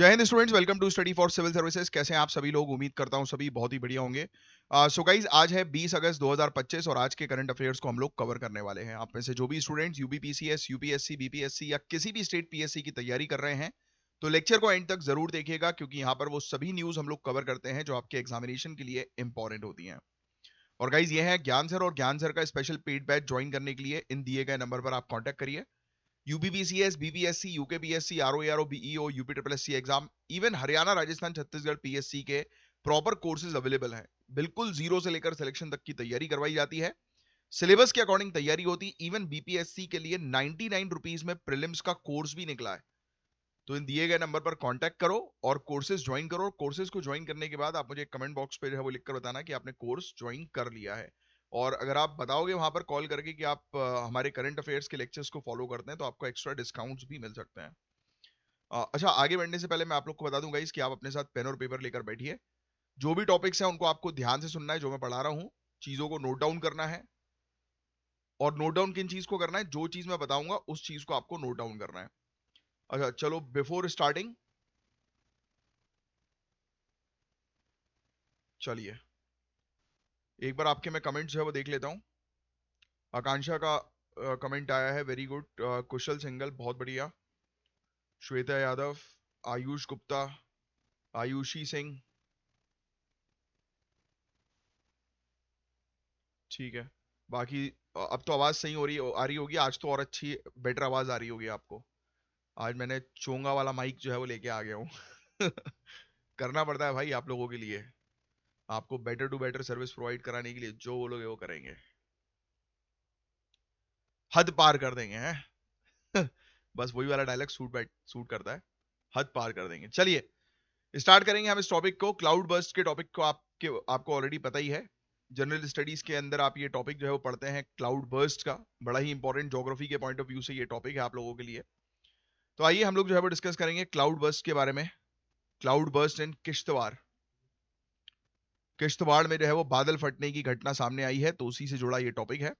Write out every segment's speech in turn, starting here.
जय हिंद students, welcome to study for civil services. कैसे हैं आप सभी लोग? उम्मीद करता हूं सभी बहुत ही बढ़िया होंगे। सो गाइज, आज है 20 अगस्त 2025 और आज के करंट अफेयर्स को हम लोग कवर करने वाले हैं। आप में से जो भी स्टूडेंट्स यूबीपीसीएस, यूपीएससी, बीपीएससी या किसी भी स्टेट पीएससी की तैयारी कर रहे हैं तो लेक्चर को एंड तक जरूर देखिएगा, क्योंकि यहाँ पर वो सभी न्यूज हम लोग कवर करते हैं जो आपके एग्जामिनेशन के लिए इंपॉर्टेंट होती हैं। और गाइज, ये है ज्ञान सर, और ज्ञान सर का स्पेशल पेड बैच ज्वाइन करने के लिए इन दिए गए नंबर पर आप कॉन्टैक्ट करिए। UBPCS, BPSC, UKPSC, RO ARO, BEO, UPSC exam, even Haryana, Rajasthan, Chhattisgarh PSC के प्रॉपर कोर्सेज अवेलेबल हैं। बिल्कुल जीरो से लेकर सिलेक्शन तक की तैयारी करवाई जाती है। सिलेबस के अकॉर्डिंग तैयारी होती। इवन बीपीएससी के लिए 99 रुपीज में प्रीलिम्स का कोर्स भी निकला है। तो इन दिए गए नंबर पर कांटेक्ट करो और कोर्सेज ज्वाइन करो। कोर्सेज को ज्वाइन करने के बाद आप मुझे कमेंट बॉक्स पे जो है वो लिखकर बताना कि आपने कोर्स ज्वाइन कर लिया है। और अगर आप बताओगे वहां पर कॉल करके कि आप हमारे करंट अफेयर्स के लेक्चर्स को फॉलो करते हैं तो आपको एक्स्ट्रा डिस्काउंट्स भी मिल सकते हैं। अच्छा, आगे बढ़ने से पहले मैं आप लोग को बता दूंगा कि आप अपने साथ पेन और पेपर लेकर बैठिए। जो भी टॉपिक्स हैं उनको आपको ध्यान से सुनना है। जो मैं पढ़ा रहा हूँ चीजों को नोट डाउन करना है। और नोट डाउन किन चीज को करना है? जो चीज मैं बताऊंगा उस चीज को आपको नोट डाउन करना है। अच्छा चलो, बिफोर स्टार्टिंग चलिए एक बार आपके मैं कमेंट्स जो है वो देख लेता हूँ। आकांक्षा का कमेंट आया है, वेरी गुड। कुशल सिंगल, बहुत बढ़िया। श्वेता यादव, आयुष गुप्ता, आयुषी सिंह, ठीक है। बाकी अब तो आवाज सही हो रही आ रही होगी आज तो, और अच्छी बेटर आवाज आ रही होगी आपको। आज मैंने चोंगा वाला माइक जो है वो लेके आ गया हूँ। करना पड़ता है भाई आप लोगों के लिए। आपको better to better service provide कराने के लिए जो बोलोगे वो करेंगे। हद पार कर देंगे हैं। बस वही वाला डायलॉग सूट करता है। हद पार कर देंगे। चलिए स्टार्ट करेंगे हम इस टॉपिक को। क्लाउड बर्स्ट के टॉपिक को आपको ऑलरेडी पता ही है। जनरल स्टडीज के अंदर आप ये टॉपिक जो है वो पढ़ते हैं क्लाउड बर्स्ट का। बड़ा ही इंपॉर्टेंट ज्योग्राफी के पॉइंट ऑफ व्यू से ये टॉपिक है आप लोगों के लिए। तो आइए हम लोग जो है वो डिस्कस करेंगे क्लाउड बर्स्ट के बारे में। क्लाउड बर्स्ट इन किश्तवाड़। किश्तवाड़ में जो है वो बादल फटने की घटना सामने आई है, तो उसी से जुड़ा ये टॉपिक है।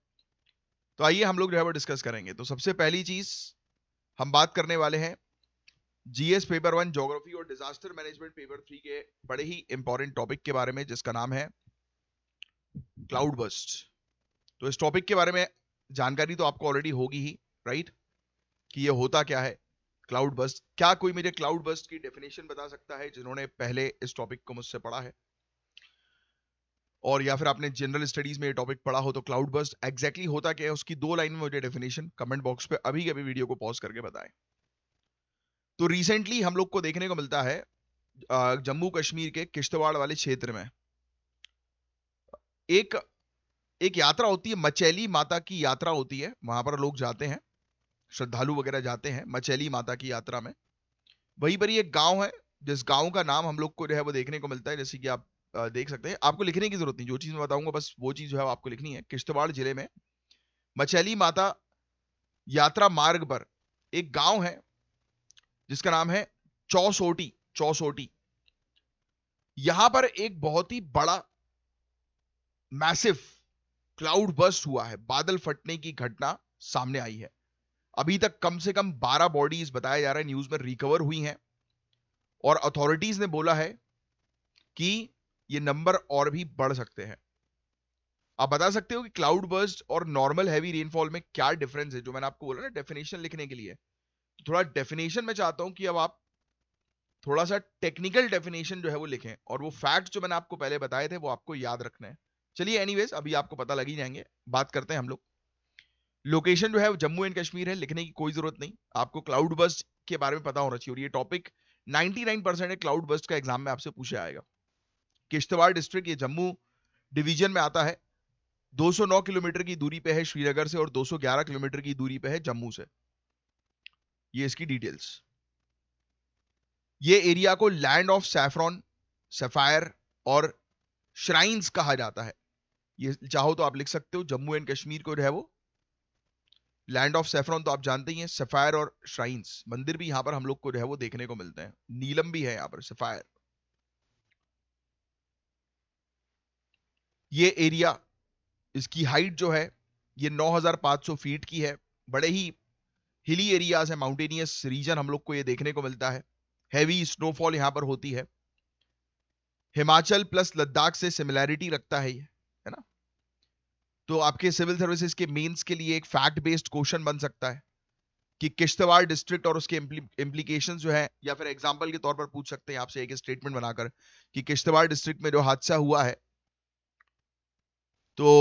तो आइए हम लोग जो है वो डिस्कस करेंगे। तो सबसे पहली चीज हम बात करने वाले हैं जीएस पेपर 1 ज्योग्राफी और डिजास्टर मैनेजमेंट पेपर 3 के बड़े ही इंपॉर्टेंट टॉपिक के बारे में, जिसका नाम है क्लाउड बर्स्ट। तो इस टॉपिक के बारे में जानकारी तो आपको ऑलरेडी होगी ही, राइट, कि ये होता क्या है क्लाउड बर्स्ट। क्या कोई मुझे क्लाउड बर्स्ट की डेफिनेशन बता सकता है जिन्होंने पहले इस टॉपिक को मुझसे पढ़ा है? और या फिर आपने जनरल स्टडीज में ये टॉपिक पढ़ा हो तो क्लाउड बर्स्ट एग्जैक्टली होता क्या है उसकी 2 लाइन में मुझे डेफिनेशन कमेंट बॉक्स पे अभी के अभी वीडियो को पॉज करके बताएं। तो रिसेंटली हम लोग को देखने को मिलता है जम्मू कश्मीर के किश्तवाड़ वाले क्षेत्र में एक एक यात्रा होती है, मचैली माता की यात्रा होती है। वहां पर लोग जाते हैं, श्रद्धालु वगैरह जाते हैं मचैली माता की यात्रा में। वहीं पर ही एक गांव है जिस गांव का नाम हम लोग को जो है वो देखने को मिलता है, जैसे कि आप देख सकते हैं। आपको लिखने की जरूरत नहीं, जो चीज मैं बताऊंगा बस वो चीज जो है आपको लिखनी है। किश्तवाड़ जिले में मचैली माता यात्रा मार्ग पर एक गांव है जिसका नाम है चौसोटी। चौसोटी, यहां पर एक बहुत ही बड़ा मैसिव क्लाउड बर्स्ट हुआ है, बादल फटने की घटना सामने आई है। अभी तक कम से कम 12 बॉडीज बताया जा रहा है न्यूज में रिकवर हुई हैं, और अथॉरिटीज ने बोला है कि ये नंबर और भी बढ़ सकते हैं। आप बता सकते हो कि क्लाउड बर्स्ट और नॉर्मल हैवी रेनफॉल में क्या डिफरेंस है? जो मैंने आपको बोला ना डेफिनेशन लिखने के लिए, तो थोड़ा डेफिनेशन में चाहता हूं कि अब आप थोड़ा सा टेक्निकल डेफिनेशन जो है वो लिखें, और वो फैक्ट जो मैंने आपको पहले बताए थे वो आपको याद रखना है। चलिए एनीवेज, अभी आपको पता लग ही जाएंगे। बात करते हैं हम लोग। लोकेशन जो है जम्मू एंड कश्मीर है, लिखने की कोई जरूरत नहीं। आपको क्लाउड बर्स्ट के बारे में पता होना चाहिए, और ये टॉपिक 99% क्लाउड बर्स्ट का एग्जाम में आपसे पूछा आएगा। किश्तवाड़ डिस्ट्रिक्ट ये जम्मू डिवीजन में आता है। 209 किलोमीटर की दूरी पे है श्रीनगर से, और 211 किलोमीटर की दूरी पे है जम्मू से। ये इसकी डिटेल्स। ये एरिया को लैंड ऑफ सैफरॉन, सफायर और श्राइन्स कहा जाता है। ये चाहो तो आप लिख सकते हो, जम्मू एंड कश्मीर को जो है वो लैंड ऑफ सैफरॉन तो आप जानते ही हैं, सफायर और श्राइन्स मंदिर भी यहां पर हम लोग को जो है वो देखने को मिलते हैं। नीलम भी है यहां पर, सफायर। ये एरिया, इसकी हाइट जो है ये 9500 फीट की है। बड़े ही हिली एरियाज है, माउंटेनियस रीजन हम लोग को ये देखने को मिलता है। हैवी स्नोफॉल यहां पर होती है। हिमाचल प्लस लद्दाख से सिमिलैरिटी रखता है ये, है ना। तो आपके सिविल सर्विसेज के मेंस के लिए एक फैक्ट बेस्ड क्वेश्चन बन सकता है कि किश्तवाड़ डिस्ट्रिक्ट और उसके इम्प्लीकेशन जो है, या फिर एग्जांपल के तौर पर पूछ सकते हैं आपसे एक स्टेटमेंट बनाकर कि किश्तवाड़ डिस्ट्रिक्ट में जो हादसा हुआ है तो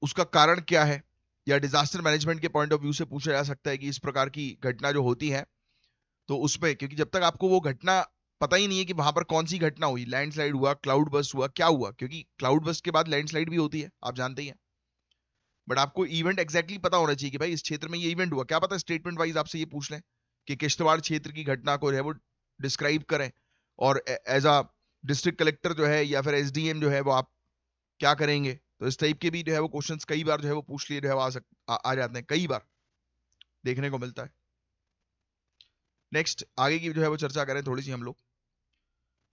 उसका कारण क्या है, या डिजास्टर मैनेजमेंट के पॉइंट ऑफ व्यू से पूछा जा सकता है कि इस प्रकार की घटना जो होती है तो उसमें, क्योंकि जब तक आपको वो घटना पता ही नहीं है कि वहां पर कौन सी घटना हुई, लैंडस्लाइड हुआ, क्लाउड बस्ट हुआ, क्या हुआ, क्योंकि क्लाउड बस्ट के बाद लैंडस्लाइड भी होती है, आप जानते ही हैं। बट आपको इवेंट एग्जैक्टली पता होना चाहिए कि भाई इस क्षेत्र में ये इवेंट हुआ, क्या पता स्टेटमेंट वाइज आपसे ये पूछ लें कि किश्तवाड़ क्षेत्र की घटना को जो है वो डिस्क्राइब करें, और एज अ डिस्ट्रिक्ट कलेक्टर जो है या फिर एसडीएम जो है वो आप क्या करेंगे। तो इस टाइप के भी जो है वो क्वेश्चंस कई बार जो है वो पूछ लिए जो है वो आ जाते हैं, कई बार देखने को मिलता है। नेक्स्ट आगे की जो है वो चर्चा करें थोड़ी सी हम लोग,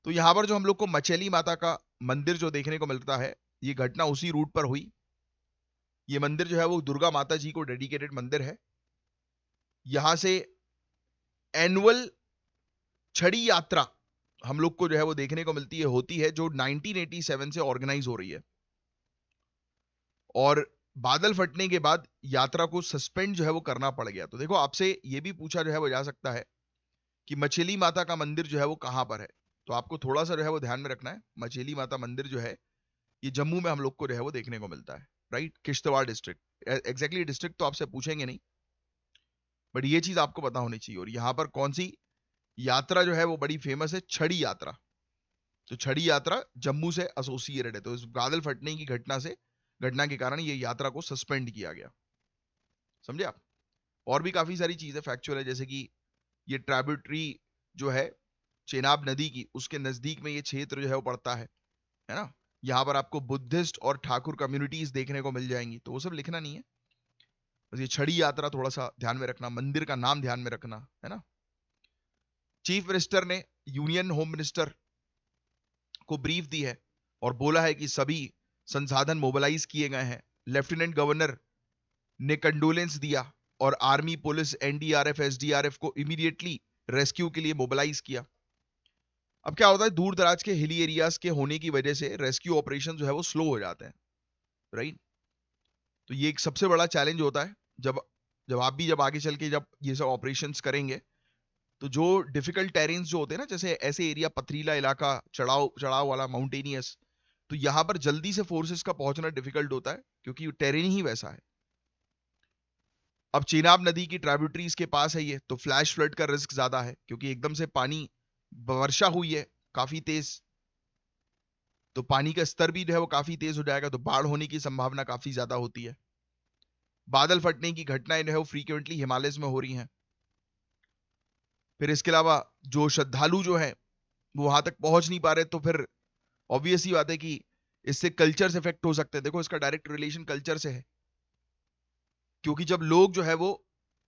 तो यहां पर जो हम लोग को मचेली माता का मंदिर जो देखने को मिलता है, ये घटना उसी रूट पर हुई। ये मंदिर जो है वो दुर्गा माता जी को डेडिकेटेड मंदिर है। यहां से एनुअल छड़ी यात्रा हम लोग को जो है वो देखने को मिलती है, होती है, जो 1987 से ऑर्गेनाइज हो रही है। और बादल फटने के बाद यात्रा को सस्पेंड जो है वो करना पड़ गया। तो देखो आपसे ये भी पूछा जो है वो जा सकता है कि मचेली माता का मंदिर जो है वो कहां पर है। तो आपको थोड़ा सा जो है वो ध्यान में रखना है, मचेली माता मंदिर जो है ये जम्मू में हम लोग को जो है वो देखने को मिलता है, right, Kishtwar district. Exactly district तो आपसे पूछेंगे नहीं, बट ये चीज आपको पता होनी चाहिए। और यहां पर कौन सी यात्रा जो है वो बड़ी फेमस है, छड़ी यात्रा। तो छड़ी यात्रा जम्मू से एसोसिएटेड है। तो इस बादल फटने की घटना के कारण ये यात्रा को सस्पेंड किया गया, समझे आप। और भी काफी सारी चीजें फैक्चुअल है, जैसे कि ये ट्राइब्यूटरी जो है चेनाब नदी की, उसके नजदीक में ये क्षेत्र जो है वो पड़ता है ना। यहाँ पर आपको बुद्धिस्ट और ठाकुर कम्युनिटीज देखने को मिल जाएंगी, तो वो सब लिखना नहीं है, बस ये छड़ी यात्रा थोड़ा सा ध्यान में रखना, मंदिर का नाम ध्यान में रखना, है ना। चीफ मिनिस्टर ने यूनियन होम मिनिस्टर को ब्रीफ दी है और बोला है कि सभी संसाधन मोबिलाइज किए गए हैं। लेफ्टिनेंट गवर्नर ने कंडोलेंस दिया और आर्मी, पुलिस, एनडीआरएफ, एसडीआरएफ को इमीडिएटली रेस्क्यू के लिए मोबिलाइज किया। अब क्या होता है, दूर दराज के हिली एरियाज के होने की वजह से रेस्क्यू ऑपरेशन जो है वो स्लो हो जाते हैं, राइट। तो ये एक सबसे बड़ा चैलेंज होता है जब जब आप भी जब आगे चल के जब ये सब ऑपरेशंस करेंगे, तो जो डिफिकल्ट टेरेन्स जो होते हैं ना, जैसे ऐसे एरिया, पथरीला इलाका, चढ़ाव चढ़ाव वाला, माउंटेनियस, तो यहां पर जल्दी से फोर्सेस का पहुंचना डिफिकल्ट होता है क्योंकि टेरेन ही वैसा है। अब चेनाब नदी की ट्राइब्यूटरीज के पास है ये, तो फ्लैश फ्लड का रिस्क ज्यादा है क्योंकि एकदम से पानी, वर्षा हुई है काफी तेज, तो पानी का स्तर भी जो है वो काफी तेज हो जाएगा, तो बाढ़ होने की संभावना काफी ज्यादा होती है। बादल फटने की घटनाएं जो है वो फ्रीक्वेंटली हिमालय में हो रही हैं। फिर इसके अलावा जो श्रद्धालु जो है वो वहां तक पहुंच नहीं पा रहे, तो फिर ऑब्वियस ही बात है कि इससे कल्चर से इफेक्ट हो सकते हैं। देखो इसका डायरेक्ट रिलेशन कल्चर से है, क्योंकि जब लोग जो है वो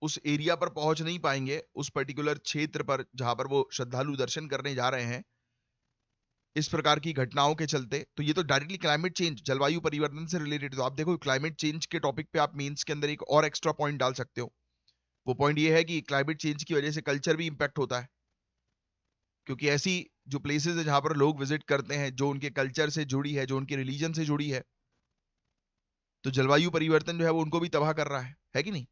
उस एरिया पर पहुंच नहीं पाएंगे, उस पर्टिकुलर क्षेत्र पर जहां पर वो श्रद्धालु दर्शन करने जा रहे हैं, इस प्रकार की घटनाओं के चलते, तो ये तो डायरेक्टली क्लाइमेट चेंज, जलवायु परिवर्तन से रिलेटेड। तो आप देखो क्लाइमेट चेंज के टॉपिक पे आप मेंस के अंदर एक और एक्स्ट्रा पॉइंट डाल सकते हो। वो पॉइंट ये है कि क्लाइमेट चेंज की वजह से कल्चर भी इंपैक्ट होता है, क्योंकि ऐसी जो प्लेसेस है जहां पर लोग विजिट करते हैं, जो उनके कल्चर से जुड़ी है, जो उनके रिलीजन से जुड़ी है, तो जलवायु परिवर्तन जो है वो उनको भी तबाह कर रहा है कि नहीं।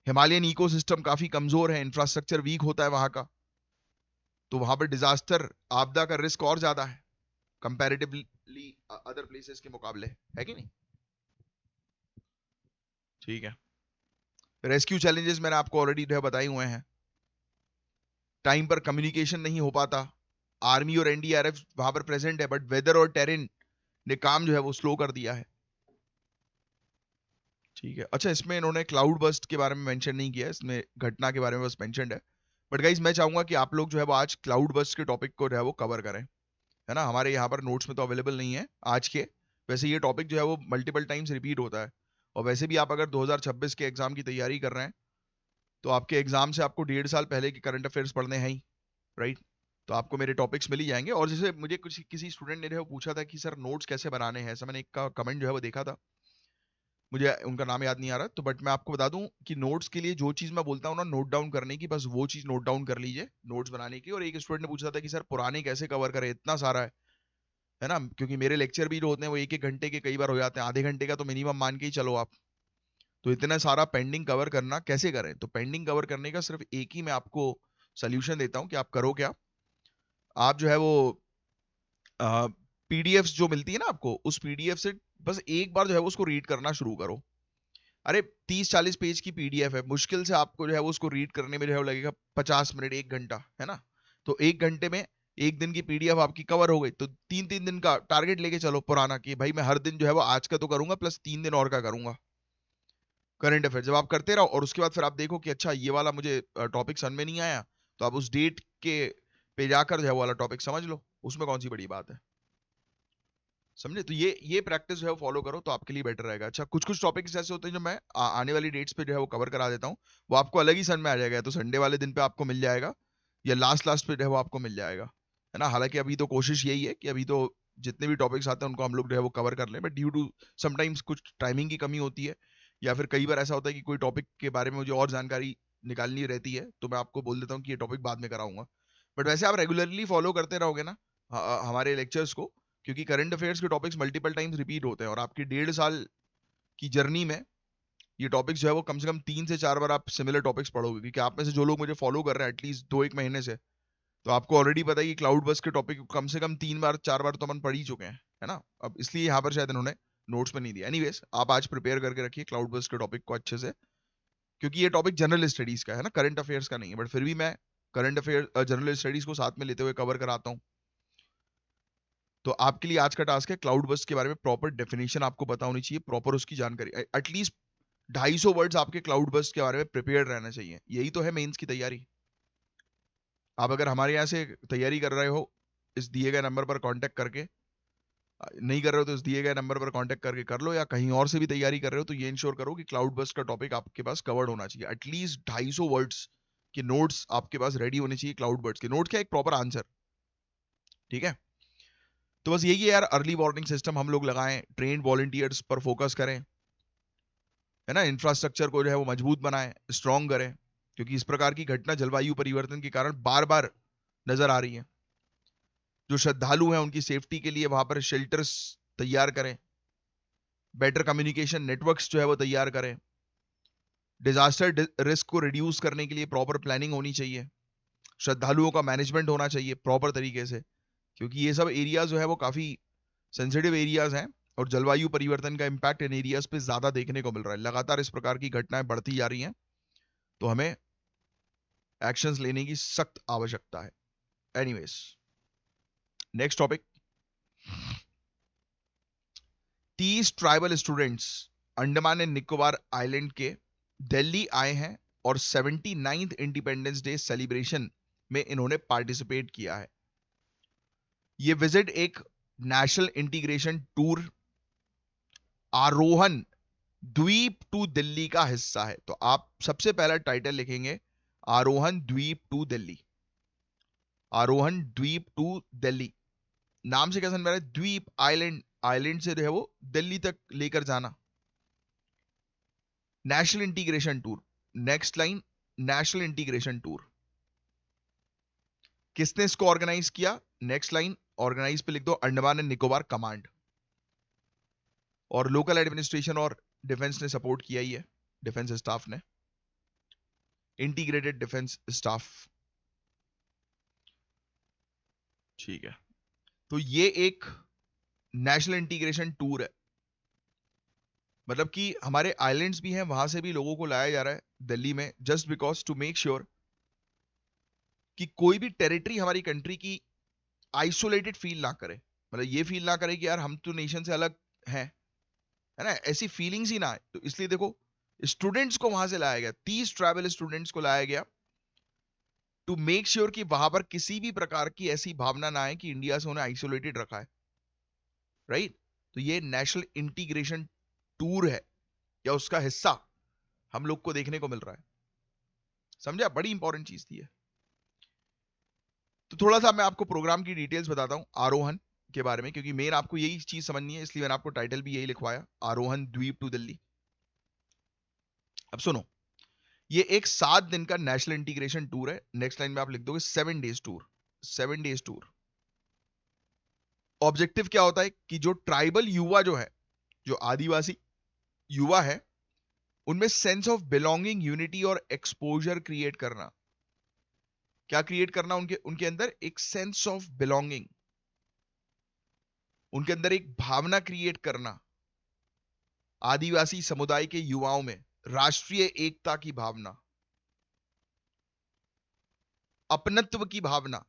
हिमालयन इकोसिस्टम काफी कमजोर है, इंफ्रास्ट्रक्चर वीक होता है वहां का, तो वहां पर डिजास्टर, आपदा का रिस्क और ज्यादा है कंपैरेटिवली अदर प्लेसेस के मुकाबले, है कि नहीं। ठीक है। रेस्क्यू चैलेंजेस मैंने आपको ऑलरेडी जो है बताए हुए हैं। टाइम पर कम्युनिकेशन नहीं हो पाता, आर्मी और एनडीआरएफ वहां पर प्रेजेंट है, बट वेदर और टेरेन ने काम जो है वो स्लो कर दिया है। ठीक है। अच्छा, इसमें इन्होंने क्लाउड बस्ट के बारे में मेंशन नहीं किया, इसमें घटना के बारे में बस मेंशन्ड है। बट गाइज मैं चाहूंगा कि आप लोग जो है वो आज क्लाउड बस्ट के टॉपिक को जो है वो कवर करें, है ना। हमारे यहाँ पर नोट्स में तो अवेलेबल नहीं है आज के, वैसे ये टॉपिक जो है वो मल्टीपल टाइम्स रिपीट होता है। और वैसे भी आप अगर 2026 के एग्जाम की तैयारी कर रहे हैं, तो आपके एग्जाम से आपको 1.5 साल पहले के करंट अफेयर्स पढ़ने हैं ही, राइट। तो आपको मेरे टॉपिक्स मिल ही जाएंगे। और जैसे मुझे किसी स्टूडेंट ने जो है पूछा था कि सर नोट्स कैसे बनाने हैं, ऐसा मैंने एक का कमेंट जो है वो देखा था। मुझे उनका नाम याद नहीं आ रहा, तो बट मैं आपको बता दूं कि नोट्स के लिए जो चीज मैं बोलता हूँ ना नोट डाउन करने की, बस वो चीज नोट डाउन कर लीजिए नोट्स बनाने की। और एक स्टूडेंट ने पूछा था कि सर पुराने कैसे कवर करें, इतना सारा है ना, क्योंकि मेरे लेक्चर भी जो होते हैं वो 1-1 घंटे के कई बार हो जाते हैं, आधे घंटे का तो मिनिमम मान के ही चलो आप। तो इतना सारा पेंडिंग कवर करना कैसे करें? तो पेंडिंग कवर करने का सिर्फ एक ही मैं आपको सोल्यूशन देता हूँ कि आप करो क्या, आप जो है वो पीडीएफ जो मिलती है ना आपको, उस पीडीएफ से बस एक बार जो है वो उसको रीड करना शुरू करो। अरे 30-40 पेज की पीडीएफ है, मुश्किल से आपको जो है वो उसको रीड करने में जो है वो लगेगा 50 मिनट 1 घंटा, है ना। तो 1 घंटे में एक दिन की पीडीएफ आपकी कवर हो गई। तो 3-3 दिन का टारगेट लेके चलो पुराना, कि भाई मैं हर दिन जो है वो आज का तो करूंगा प्लस 3 दिन और का करूंगा करंट अफेयर। जब आप करते रहो और उसके बाद फिर आप देखो कि अच्छा ये वाला मुझे टॉपिक समझ में नहीं आया, तो आप उस डेट के पे जाकर जो है वो वाला टॉपिक समझ लो, उसमें कौन सी बड़ी बात है, समझे। तो ये प्रैक्टिस जो है फॉलो करो तो आपके लिए बेटर रहेगा। अच्छा कुछ कुछ टॉपिक्स ऐसे होते हैं जो मैं आने वाली डेट्स पे जो है वो कवर करा देता हूँ, वो आपको अलग ही सन में आ जाएगा, तो संडे वाले दिन पे आपको मिल जाएगा या लास्ट लास्ट पे जो है वो आपको मिल जाएगा, है ना। हालांकि अभी तो कोशिश यही है कि अभी तो जितने भी टॉपिक्स आते हैं उनको हम लोग जो है वो कवर कर लें, बट ड्यू टू समटाइम्स कुछ टाइमिंग की कमी होती है, या फिर कई बार ऐसा होता है कि कोई टॉपिक के बारे में मुझे और जानकारी निकालनी रहती है, तो मैं आपको बोल देता हूँ कि ये टॉपिक बाद में कराऊंगा। बट वैसे आप रेगुलरली फॉलो करते रहोगे ना हमारे लेक्चर्स को, क्योंकि करंट अफेयर्स के टॉपिक्स मल्टीपल टाइम्स रिपीट होते हैं, और आपकी 1.5 साल की जर्नी में ये टॉपिक्स जो है वो कम से कम 3 से 4 बार आप सिमिलर टॉपिक्स पढ़ोगे, क्योंकि आप में से जो लोग मुझे फॉलो कर रहे हैं एटलीस्ट 2-1 महीने से, तो आपको ऑलरेडी पता है कि क्लाउड बस के टॉपिक कम से कम 3 बार 4 बार तो अपन पढ़ ही चुके हैं, है ना। अब इसलिए यहाँ पर शायद इन्होंने नोट्स में नहीं दिया। एनीवेज आप आज प्रिपेयर करके रखिए क्लाउड बस के टॉपिक को अच्छे से, क्योंकि ये टॉपिक जनरल स्टडीज का है ना, करंट अफेयर्स का नहीं है, बट फिर भी मैं करंट अफेयर जनरल स्टडीज को साथ में लेते हुए कवर कराता हूँ। तो आपके लिए आज का टास्क है क्लाउड बस्ट के बारे में प्रॉपर डेफिनेशन आपको पता होनी चाहिए, प्रॉपर उसकी जानकारी, एटलीस्ट 250 वर्ड्स आपके क्लाउड बस्ट के बारे में प्रिपेयर्ड रहना चाहिए। यही तो है मेंस की तैयारी। आप अगर हमारे यहाँ से तैयारी कर रहे हो इस दिए गए नंबर पर कांटेक्ट करके, नहीं कर रहे हो तो इस दिए गए नंबर पर कांटेक्ट करके कर लो, या कहीं और से भी तैयारी कर रहे हो तो ये इंश्योर करो कि क्लाउड बस्ट का टॉपिक आपके पास कवर्ड होना चाहिए। एटलीस्ट 250 वर्ड्स के नोट्स आपके पास रेडी होने चाहिए क्लाउड बस्ट के। नोट्स क्या, एक प्रॉपर आंसर, ठीक है। तो बस यही है यार, अर्ली वार्निंग सिस्टम हम लोग लगाएं, ट्रेन वॉलंटियर्स पर फोकस करें, है ना, इंफ्रास्ट्रक्चर को जो है वो मजबूत बनाएं, स्ट्रॉन्ग करें, क्योंकि इस प्रकार की घटना जलवायु परिवर्तन के कारण बार बार नजर आ रही है। जो श्रद्धालु हैं उनकी सेफ्टी के लिए वहां पर शेल्टर्स तैयार करें, बेटर कम्युनिकेशन नेटवर्क्स जो है वो तैयार करें, डिजास्टर रिस्क को रिड्यूस करने के लिए प्रॉपर प्लानिंग होनी चाहिए, श्रद्धालुओं का मैनेजमेंट होना चाहिए प्रॉपर तरीके से, क्योंकि ये सब एरियाज जो है वो काफी सेंसिटिव एरियाज हैं, और जलवायु परिवर्तन का इंपैक्ट इन एरियाज पे ज्यादा देखने को मिल रहा है। लगातार इस प्रकार की घटनाएं बढ़ती जा रही हैं, तो हमें एक्शंस लेने की सख्त आवश्यकता है। Anyways next topic, 30 tribal students Andaman and Nicobar island के दिल्ली आए हैं और 79th इंडिपेंडेंस डे सेलिब्रेशन में इन्होंने पार्टिसिपेट किया है। ये विजिट एक नेशनल इंटीग्रेशन टूर आरोहण द्वीप टू दिल्ली का हिस्सा है। तो आप सबसे पहला टाइटल लिखेंगे आरोहण द्वीप टू दिल्ली, आरोहण द्वीप टू दिल्ली। नाम से क्या समझ में आ रहा है, द्वीप आइलैंड, आइलैंड से जो है वो दिल्ली तक लेकर जाना। National integration tour, next line national integration tour, किसने इसको ऑर्गेनाइज किया, नेक्स्ट लाइन ऑर्गेनाइज पे लिख दो अंडमान एंड निकोबार कमांड, और लोकल एडमिनिस्ट्रेशन और डिफेंस ने सपोर्ट किया ही है, डिफेंस स्टाफ ने, इंटीग्रेटेड डिफेंस स्टाफ, ठीक है। तो ये एक नेशनल इंटीग्रेशन टूर है, मतलब कि हमारे आइलैंड्स भी हैं वहां से भी लोगों को लाया जा रहा है दिल्ली में, just because to make sure कि कोई भी टेरिटरी हमारी कंट्री की आइसोलेटेड फील ना करे, मतलब ये फील ना करे कि यार हम तो नेशन से अलग हैं, है ना, ऐसी फीलिंग्स ही ना आए। तो इसलिए देखो स्टूडेंट्स को वहां से लाया गया, 30 ट्राइबल स्टूडेंट्स को लाया गया टू मेक श्योर कि वहां पर किसी भी प्रकार की ऐसी भावना ना आए कि इंडिया से उन्हें आइसोलेटेड रखा है, राइट। तो ये नेशनल इंटीग्रेशन टूर है या उसका हिस्सा हम लोग को देखने को मिल रहा है, समझा, बड़ी इंपॉर्टेंट चीज थी ये। तो थोड़ा सा मैं आपको प्रोग्राम की डिटेल्स बताता हूं आरोहण के बारे में, क्योंकि मेन आपको यही चीज समझनी है, इसलिए मैंने आपको टाइटल भी यही लिखवाया, आरोहण द्वीप टू दिल्ली। अब सुनो, ये एक 7 दिन का नेशनल इंटीग्रेशन टूर है। नेक्स्ट लाइन में आप लिख दोगे 7 days tour. 7 days tour. Objective क्या होता है कि जो ट्राइबल युवा जो है, जो आदिवासी युवा है, उनमें सेंस ऑफ बिलोंगिंग, यूनिटी और एक्सपोजर क्रिएट करना। क्या क्रिएट करना? उनके उनके अंदर एक सेंस ऑफ बिलोंगिंग, उनके अंदर एक भावना क्रिएट करना। आदिवासी समुदाय के युवाओं में राष्ट्रीय एकता की भावना, अपनत्व की भावना,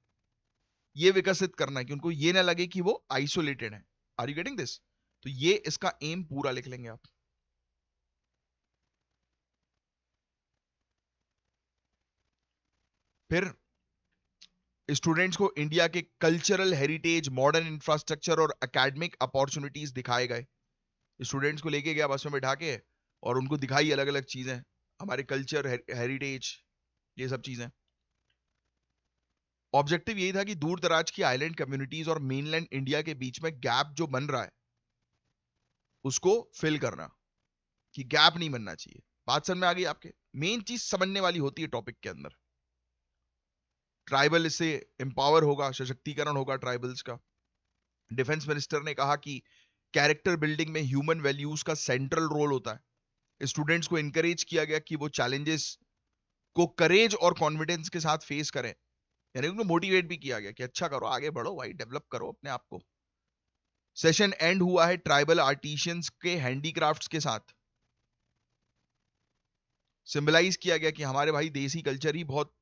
ये विकसित करना है कि उनको ये ना लगे कि वो आइसोलेटेड है। Are you getting this? तो ये इसका एम पूरा लिख लेंगे आप। फिर स्टूडेंट्स को इंडिया के कल्चरल हेरिटेज, मॉडर्न इंफ्रास्ट्रक्चर और एकेडमिक अपॉर्चुनिटीज दिखाए गए। स्टूडेंट्स को लेके गया बस में बैठा के और उनको दिखाई अलग अलग चीजें, हमारे कल्चर, हेरिटेज, ये सब चीजें। ऑब्जेक्टिव यही था कि दूर दराज की आइलैंड कम्युनिटीज और मेनलैंड इंडिया के बीच में गैप जो बन रहा है उसको फिल करना, कि गैप नहीं बनना चाहिए। बात समझ में आ गई आपके? मेन चीज समझने वाली होती है टॉपिक के अंदर। ट्राइबल इससे एम्पावर होगा, सशक्तिकरण होगा ट्राइबल्स का। डिफेंस मिनिस्टर ने कहा कि कैरेक्टर बिल्डिंग में ह्यूमन वैल्यूज का सेंट्रल रोल होता है। स्टूडेंट्स को इंकरेज किया गया कि वो चैलेंजेस को करेज और कॉन्फिडेंस के साथ फेस करें। यानी उनको मोटिवेट भी किया गया कि अच्छा करो, आगे बढ़ो भाई, डेवलप करो अपने आप को। सेशन एंड हुआ है ट्राइबल आर्टिशियंस के हैंडीक्राफ्ट्स के साथ। सिंबलाइज किया गया कि हमारे भाई देसी कल्चर ही बहुत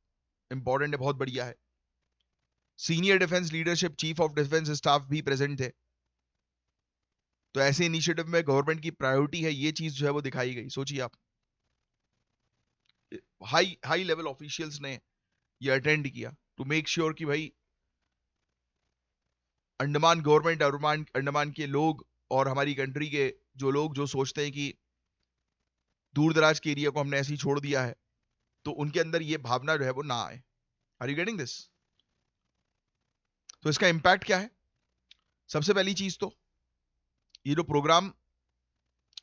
इंपॉर्टेंट है, बहुत बढ़िया है। Senior defence leadership, chief of defence staff भी प्रेजेंट थे। तो ऐसे इनिशिएटिव में गवर्नमेंट की प्रायोरिटी है, ये चीज जो है वो दिखाई गई। सोचिए आप, हाई हाई लेवल ऑफिशियल्स ने ये अटेंड किया टू मेक श्योर कि भाई अंडमान गवर्नमेंट, अंडमान के लोग और हमारी कंट्री के जो लोग जो सोचते हैं कि दूर दराज के एरिया को हमने ऐसे ही छोड़ दिया है, तो उनके अंदर ये भावना जो है वो ना आए। Are you getting this? तो इसका इंपैक्ट क्या है? सबसे पहली चीज तो ये जो प्रोग्राम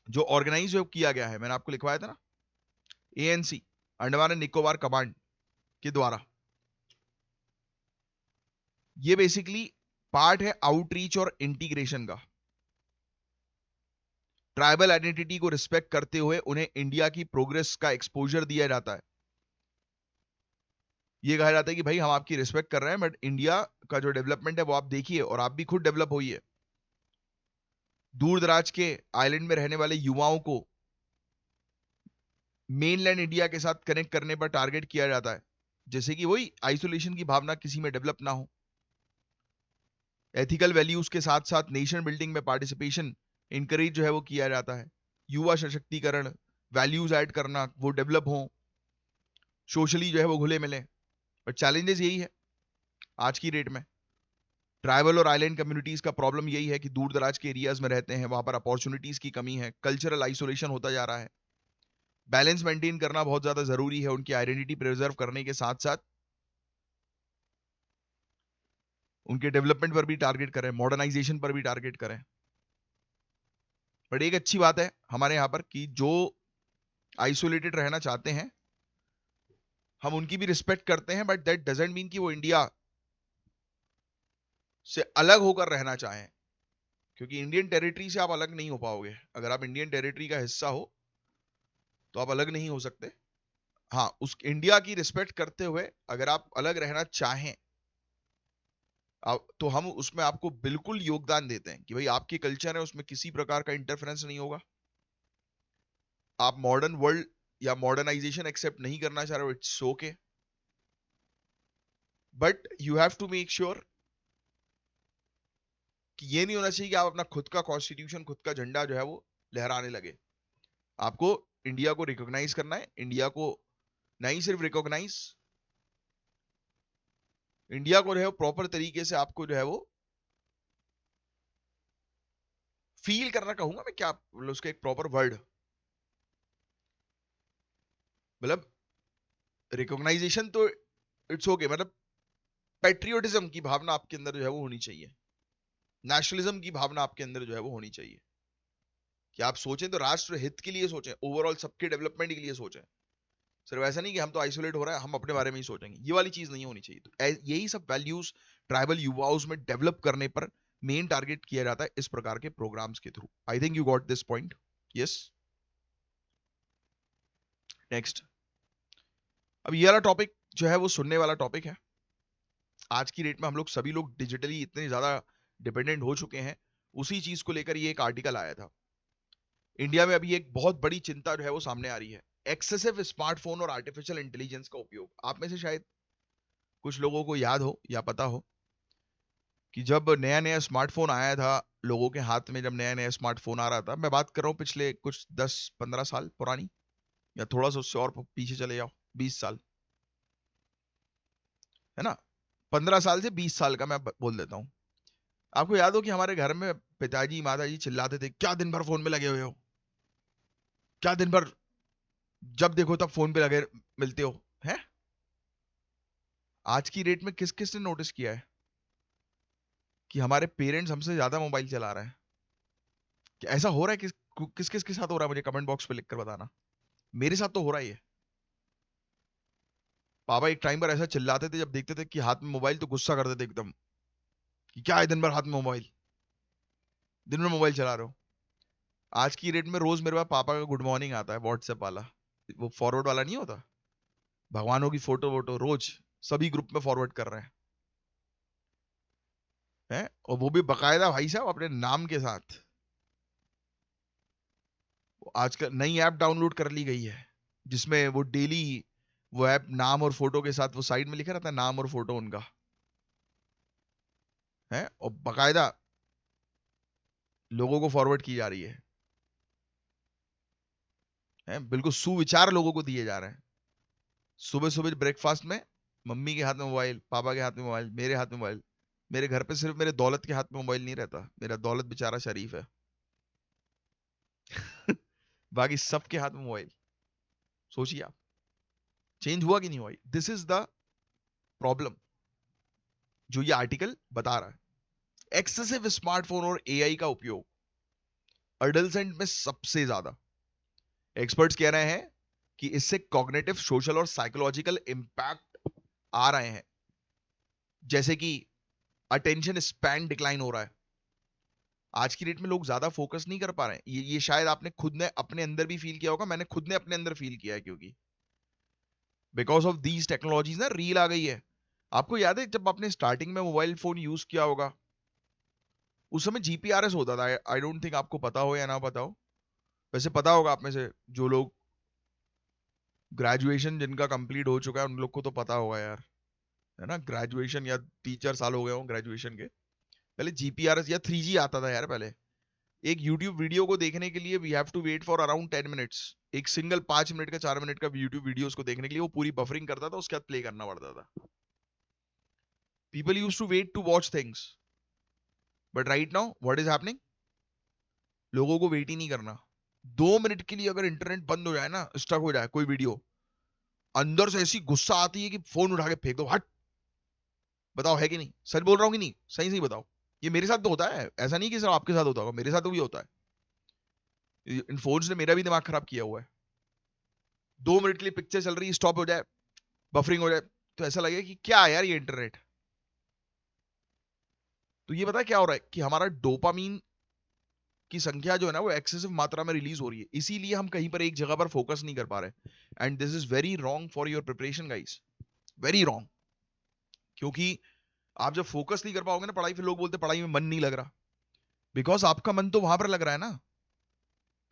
जो ऑर्गेनाइज किया गया है, मैंने आपको लिखवाया था ना, ANC, Andaman and Nicobar command के द्वारा, ये बेसिकली पार्ट है आउटरीच और इंटीग्रेशन का। ट्राइबल आइडेंटिटी को रिस्पेक्ट करते हुए उन्हें इंडिया की प्रोग्रेस का एक्सपोजर दिया जाता है। ये कहा जाता है कि भाई हम आपकी रिस्पेक्ट कर रहे हैं, बट इंडिया का जो डेवलपमेंट है वो आप देखिए और आप भी खुद डेवलप होइए। दूर दराज के आइलैंड में रहने वाले युवाओं को मेनलैंड इंडिया के साथ कनेक्ट करने पर टारगेट किया जाता है, जैसे कि वही आइसोलेशन की भावना किसी में डेवलप ना हो। एथिकल वैल्यूज के साथ साथ नेशन बिल्डिंग में पार्टिसिपेशन इंकरेज जो है वो किया जाता है। युवा सशक्तिकरण, वैल्यूज ऐड करना, वो डेवलप हो, सोशली जो है वो घुले मिले। बट चैलेंजेस यही है आज की डेट में। ट्राइबल और आइलैंड कम्युनिटीज का प्रॉब्लम यही है कि दूर दराज के एरियाज में रहते हैं, वहां पर अपॉर्चुनिटीज की कमी है, कल्चरल आइसोलेशन होता जा रहा है। बैलेंस मेंटेन करना बहुत ज्यादा जरूरी है, उनकी आइडेंटिटी प्रिजर्व करने के साथ साथ उनके डेवलपमेंट पर भी टारगेट करें, मॉडर्नाइजेशन पर भी टारगेट करें। बट एक अच्छी बात है हमारे यहां पर कि जो आइसोलेटेड रहना चाहते हैं हम उनकी भी रिस्पेक्ट करते हैं, बट दैट डजंट मीन कि वो इंडिया से अलग होकर रहना चाहें, क्योंकि इंडियन टेरिटरी से आप अलग नहीं हो पाओगे। अगर आप इंडियन टेरिटरी का हिस्सा हो तो आप अलग नहीं हो सकते। हाँ, उस इंडिया की रिस्पेक्ट करते हुए अगर आप अलग रहना चाहें तो हम उसमें आपको बिल्कुल योगदान देते हैं कि भाई आपकी कल्चर है, उसमें किसी प्रकार का इंटरफेरेंस नहीं होगा। आप मॉडर्न वर्ल्ड या मॉडर्नाइजेशन एक्सेप्ट नहीं करना चाह रहे हो, it's okay, but you have to make sure कि ये नहीं होना चाहिए कि आप अपना खुद का कॉन्स्टिट्यूशन, खुद का झंडा जो है वो लहराने लगे। आपको इंडिया को रिकॉग्नाइज करना है, इंडिया को नहीं सिर्फ रिकॉग्नाइज, इंडिया को जो है प्रॉपर तरीके से आपको जो है वो फील करना, कहूंगा मैं, क्या मतलब उसका एक प्रॉपर वर्ड, मतलब रिकॉग्नाइजेशन तो इट्स ओके, मतलब पेट्रियोटिज्म की भावना आपके अंदर जो है वो होनी चाहिए, नेशनलिज्म की भावना आपके अंदर जो है वो होनी चाहिए। कि आप सोचें तो राष्ट्र हित के लिए सोचें, ओवरऑल सबके डेवलपमेंट के लिए सोचें। सिर्फ ऐसा नहीं कि हम तो आइसोलेट हो रहा है, हम अपने बारे में ही सोचेंगे, ये वाली चीज नहीं होनी चाहिए। तो यही सब वैल्यूज ट्राइबल युवाओं में डेवलप करने पर मेन टारगेट किया जाता है इस प्रकार के प्रोग्राम्स के through. I think you got this point. Yes, next. अब ये वाला टॉपिक जो है वो सुनने वाला टॉपिक है। आज की डेट में हम लोग सभी लोग डिजिटली इतने ज्यादा डिपेंडेंट हो चुके हैं, उसी चीज को लेकर ये एक आर्टिकल आया था। इंडिया में अभी एक बहुत बड़ी चिंता जो है वो सामने आ रही है, एक्सेसिव स्मार्टफोन और आर्टिफिशियल इंटेलिजेंस का उपयोग। आप में से शायद कुछ लोगों को याद हो या पता हो कि जब नया नया स्मार्टफोन आया था लोगों के हाथ में, जब नया नया स्मार्टफोन आ रहा था, मैं बात कर रहा हूँ पिछले कुछ 10-15 साल पुरानी, या थोड़ा सा उससे और पीछे चले जाओ, 20 साल, है ना, 15 साल से 20 साल का मैं बोल देता हूँ। आपको याद हो कि हमारे घर में पिताजी माताजी चिल्लाते थे, क्या दिन भर फोन में लगे हुए हो, क्या दिन भर जब देखो तब फोन पे लगे मिलते हो, हैं? आज की डेट में किस किस ने नोटिस किया है कि हमारे पेरेंट्स हमसे ज्यादा मोबाइल चला रहे हैं? कि ऐसा हो रहा है? किस किस के साथ हो रहा है? मुझे कमेंट बॉक्स पे लिखकर बताना। मेरे साथ तो हो रहा ही है। पापा एक टाइम पर ऐसा चिल्लाते थे जब देखते थे कि हाथ में मोबाइल, तो गुस्सा करते थे एकदम कि क्या है दिन भर हाथ में मोबाइल, दिन भर मोबाइल चला रहे हो। आज की डेट में रोज मेरे पास पापा का गुड मॉर्निंग आता है, व्हाट्सएप वाला, वो फॉरवर्ड वाला नहीं होता, भगवानों की फोटो वोटो रोज सभी ग्रुप में फॉरवर्ड कर रहे हैं, और वो भी बकायदा भाई साहब अपने नाम के साथ। आजकल नई ऐप डाउनलोड कर ली गई है जिसमें वो डेली वो ऐप नाम और फोटो के साथ, वो साइड में लिखा रहता है नाम और फोटो उनका, है, और बकायदा लोगों को फॉरवर्ड की जा रही है, बिल्कुल सुविचार लोगों को दिए जा रहे हैं। सुबह सुबह ब्रेकफास्ट में मम्मी के हाथ में मोबाइल, पापा के हाथ में मोबाइल, मेरे हाथ में मोबाइल। मेरे घर पे सिर्फ मेरे दौलत के हाथ में मोबाइल नहीं रहता, मेरा दौलत बेचारा शरीफ है। बाकी सबके हाथ में मोबाइल। सोचिए आप, चेंज हुआ कि नहीं हुआ? दिस इज द प्रॉब्लम जो ये आर्टिकल बता रहा है। एक्सेसिव स्मार्टफोन और एआई का उपयोग अडल्सेंट में सबसे ज्यादा। एक्सपर्ट्स कह रहे हैं कि इससे कॉग्निटिव, सोशल और साइकोलॉजिकल इंपैक्ट आ रहे हैं, जैसे कि अटेंशन स्पैन डिक्लाइन हो रहा है। आज की डेट में लोग ज्यादा फोकस नहीं कर पा रहे हैं। ये शायद आपने खुद ने अपने अंदर भी फील किया होगा, मैंने खुद ने अपने अंदर फील किया है, क्योंकि बिकॉज ऑफ दीज टेक्नोलॉजीज ना रील आ गई है। आपको याद है जब आपने स्टार्टिंग में मोबाइल फोन यूज किया होगा, उस समय जीपीआरएस होता था। आई डोंट थिंक आपको पता हो या ना पता हो, वैसे पता होगा आप में से जो लोग ग्रेजुएशन जिनका कंप्लीट हो चुका है उन लोग को तो पता होगा यार, है ना, ग्रेजुएशन या 3-4 साल हो गए हो ग्रेजुएशन के। पहले जीपीआरएस या 3G आता था यार। पहले एक यूट्यूब वीडियो को देखने के लिए we have to wait for around 10 minutes. एक सिंगल 5 मिनट का 4 मिनट का यूट्यूब वीडियोस को देखने के लिए वो पूरी बफरिंग करता था, उसके बाद प्ले करना पड़ता था। People use to wait to watch things, but right now what is happening, लोगों को वेट ही नहीं करना। 2 मिनट के लिए अगर इंटरनेट बंद हो जाए ना, स्टक हो जाए कोई वीडियो, अंदर से ऐसी गुस्सा आती है कि फोन उठा के फेंक दो, हट। बताओ है कि नहीं? सच बोल रहा हूँ कि नहीं? सही सही बताओ। ये मेरे साथ तो होता है, ऐसा नहीं कि सिर्फ आपके साथ होता होगा, मेरे साथ तो भी होता है। इन फोन्स ने मेरा भी दिमाग खराब किया हुआ है। 2 मिनट के लिए पिक्चर चल रही है, स्टॉप हो जाए, बफरिंग हो जाए, तो ऐसा लगे कि क्या है यार ये इंटरनेट। तो ये पता क्या हो रहा है कि हमारा डोपामीन की संख्या जो है ना वो एक्सेसिव मात्रा में रिलीज हो रही है, इसीलिए हम कहीं पर एक जगह पर फोकस नहीं कर पा रहे। And this is very wrong for your preparation guys, very wrong. क्योंकि आप जब फोकस नहीं कर पाओगे ना पढ़ाई, फिर लोग बोलते पढ़ाई में मन नहीं लग रहा, बिकॉज आपका मन तो वहां पर लग रहा है ना।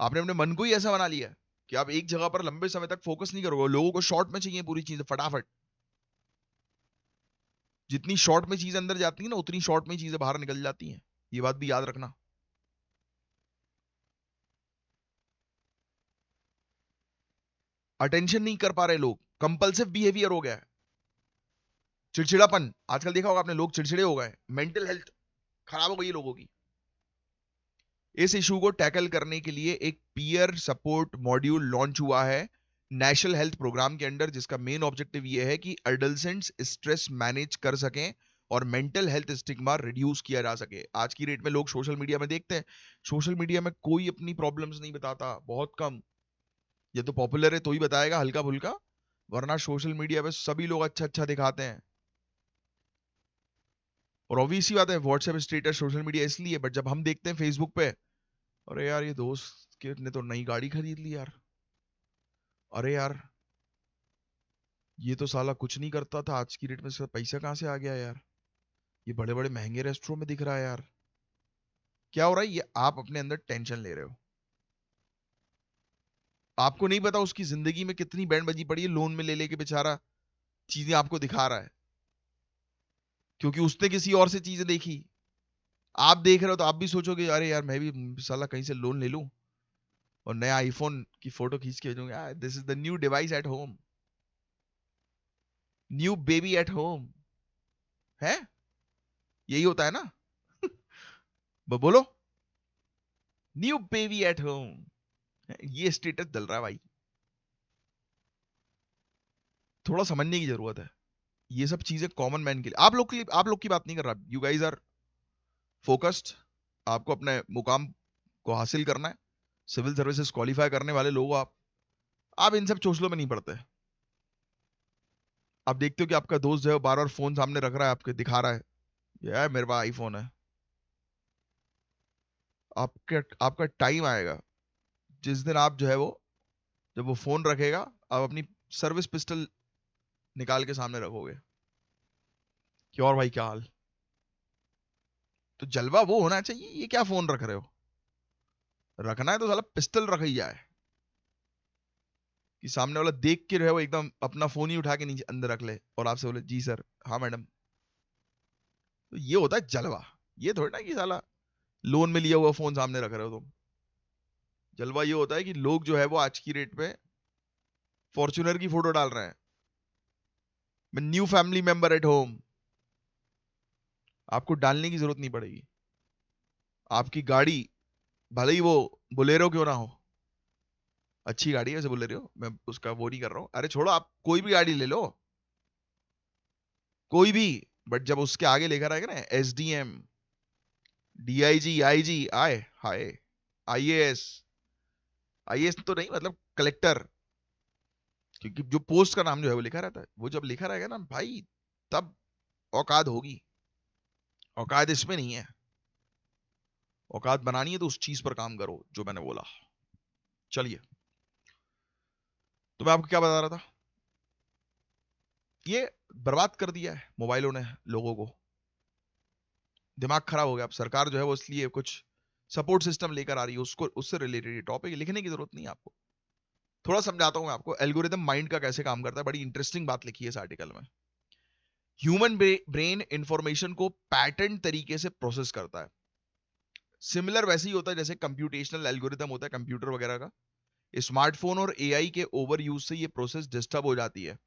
आपने अपने मन को ही ऐसा बना लिया कि आप एक जगह पर लंबे समय तक फोकस नहीं करोगे। लोगों को शॉर्ट में चाहिए पूरी चीजें फटाफट। जितनी शॉर्ट में चीज अंदर जाती है ना, उतनी शॉर्ट में चीजें बाहर निकल जाती हैं। ये बात भी याद रखना। अटेंशन नहीं कर पा रहे लोग, कंपल्सिव बिहेवियर हो गया है, चिड़चिड़ापन। आजकल देखा होगा आपने, लोग चिड़चिड़े हो गए, मेंटल हेल्थ खराब हो गई है लोगों की। इस इशू को टैकल करने के लिए एक पीयर सपोर्ट मॉड्यूल लॉन्च हुआ है नेशनल हेल्थ प्रोग्राम के अंडर, जिसका मेन ऑब्जेक्टिव ये है कि एडोलेसेंट्स स्ट्रेस मैनेज कर सकें और मेंटल हेल्थ स्टिग्मा रिड्यूस किया जा सके। आज की डेट में लोग सोशल मीडिया में देखते हैं, सोशल मीडिया में कोई अपनी प्रॉब्लम्स नहीं बताता, बहुत कम। ये तो पॉपुलर है तो ही बताएगा हल्का फुल्का, वरना सोशल मीडिया पे सभी लोग अच्छा अच्छा दिखाते हैं। और ऑब्वियस सी बात है, व्हाट्सएप स्टेटस सोशल मीडिया इसलिए, बट जब हम देखते हैं फेसबुक पे, अरे यार ये दोस्त के ने तो नई गाड़ी खरीद ली यार, अरे यार ये तो साला कुछ नहीं करता था, आज की डेट में इसका पैसा कहां से आ गया यार, ये बड़े बड़े महंगे रेस्टोरेंट में दिख रहा है यार। क्या हो रहा है? ये आप अपने अंदर टेंशन ले रहे हो। आपको नहीं पता उसकी जिंदगी में कितनी बैंड बजी पड़ी है, लोन में ले लेके बेचारा चीजें आपको दिखा रहा है, क्योंकि उसने किसी और से चीजें देखी। आप देख रहे हो तो आप भी सोचोगे अरे यार मैं भी साला कहीं से लोन ले लूं और नया आईफोन की फोटो खींच के भेजूंगा, this is the new device at home, new baby at home. है, यही होता है ना? बोलो, न्यू बेबी एट होम, ये स्टेटस डल रहा है भाई। थोड़ा समझने की जरूरत है, ये सब चीजें कॉमन मैन के लिए, आप लोग की बात नहीं कर रहा। यू गाइज आर फोकस्ड, आपको अपने मुकाम को हासिल करना है, सिविल सर्विसेज क्वालिफाई करने वाले लोग आप इन सब चोचलों में नहीं पड़ते। आप देखते हो कि आपका दोस्त जो है बार बार फोन सामने रख रहा है, आपके दिखा रहा है, यार मेरे पास आईफोन है। आपका टाइम आएगा जिस दिन आप जो है वो, जब वो फोन रखेगा, आप अपनी सर्विस पिस्टल निकाल के सामने रखोगे कि और भाई क्या हाल। तो जलवा वो होना चाहिए, ये क्या फोन रख रहे हो, रखना है तो साला पिस्टल रख ही जाए, कि सामने वाला देख के रहे वो एकदम अपना फोन ही उठा के नीचे अंदर रख ले और आपसे बोले जी सर, हाँ मैडम। तो ये होता है जलवा, ये थोड़ी ना कि साला लोन में लिया हुआ फोन सामने रख रहे हो तुम। जलवा ये होता है कि लोग जो है वो आज की डेट पे फॉर्च्यूनर की फोटो डाल रहे हैं, new family member at home. आपको डालने की जरूरत नहीं पड़ेगी, आपकी गाड़ी भले ही वो बोलेरो क्यों ना हो, अच्छी गाड़ी है वैसे बोलेरो, मैं उसका वो नहीं कर रहा हूं, अरे छोड़ो, आप कोई भी गाड़ी ले लो, कोई भी, बट जब उसके आगे लेकर आएगा ना SDM, DIG, IG, आए हाय, IAS, IAS तो नहीं मतलब कलेक्टर, क्योंकि जो पोस्ट का नाम जो है वो लिखा रहता है, वो जब लिखा रहेगा ना भाई, तब औकात होगी। औकात इसमें नहीं है, औकात बनानी है तो उस चीज पर काम करो जो मैंने बोला। चलिए, तो मैं आपको क्या बता रहा था, ये बर्बाद कर दिया है मोबाइलों ने लोगों को, दिमाग खराब हो गया। अब सरकार जो है वो इसलिए कुछ सपोर्ट सिस्टम लेकर आ रही है, उसको उससे रिलेटेड टॉपिक लिखने की जरूरत नहीं है आपको। थोड़ा समझाता हूं मैं आपको एल्गोरिदम माइंड का कैसे काम करता है, बड़ी इंटरेस्टिंग बात लिखी है इस आर्टिकल में। ह्यूमन ब्रेन इंफॉर्मेशन को पैटर्न तरीके से प्रोसेस करता है, सिमिलर वैसे ही होता है जैसे कंप्यूटेशनल एल्गोरिदम होता है कंप्यूटर वगैरह का। स्मार्टफोन और AI के ओवर यूज से ये प्रोसेस डिस्टर्ब हो जाती है,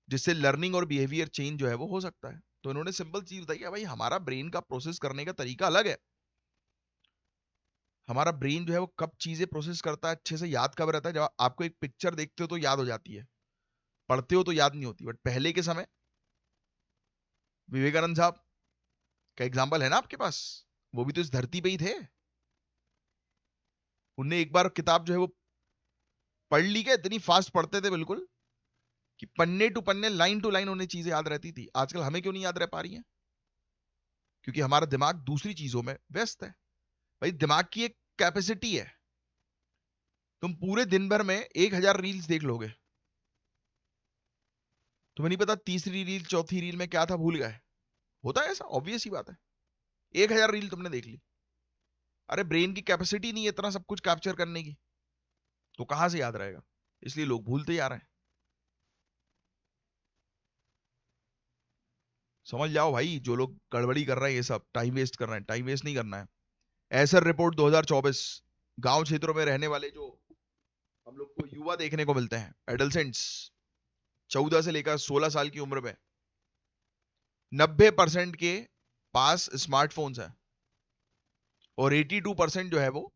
जिससे लर्निंग और बिहेवियर चेंज जो है वो हो सकता है। तो इन्होंने सिंपल चीज बताई है, भाई हमारा ब्रेन का प्रोसेस करने का तरीका अलग है। हमारा ब्रेन जो है वो कब चीजें प्रोसेस करता है, अच्छे से याद कब रहता है, जब आपको एक पिक्चर देखते हो तो याद हो जाती है, पढ़ते हो तो याद नहीं होती। बट पहले के समय, विवेकानंद साहब का एग्जाम्पल है ना आपके पास, वो भी तो इस धरती पे ही थे। उनने एक बार किताब जो है वो पढ़ ली, क्या इतनी फास्ट पढ़ते थे बिल्कुल, कि पन्ने टू पन्ने, लाइन टू लाइन उन्हें चीजें याद रहती थी। आजकल हमें क्यों नहीं याद रह पा रही हैं? क्योंकि हमारा दिमाग दूसरी चीजों में व्यस्त है। भाई दिमाग की एक कैपेसिटी है, तुम पूरे दिन भर में 1000 रील्स देख लोगे, तुम्हें नहीं पता तीसरी रील चौथी रील में क्या था भूल गए। होता है ऐसा, ऑब्वियस ही बात है। 1000 रील तुमने देख ली, अरे ब्रेन की कैपेसिटी नहीं है इतना सब कुछ कैप्चर करने की, तो कहां से याद रहेगा? इसलिए लोग भूलते ही आ रहे हैं। समझ जाओ भाई, जो लोग गड़बड़ी कर रहे हैं, ये सब टाइम वेस्ट कर रहे हैं, टाइम वेस्ट नहीं करना है। एसर रिपोर्ट 2024, गांव क्षेत्रों में रहने वाले जो हम लोग को युवा देखने को मिलते हैं, एडल्सेंट्स, 14 से लेकर 16 साल की उम्र में 90% के पास स्मार्टफोन्स हैं, और 82% जो है वो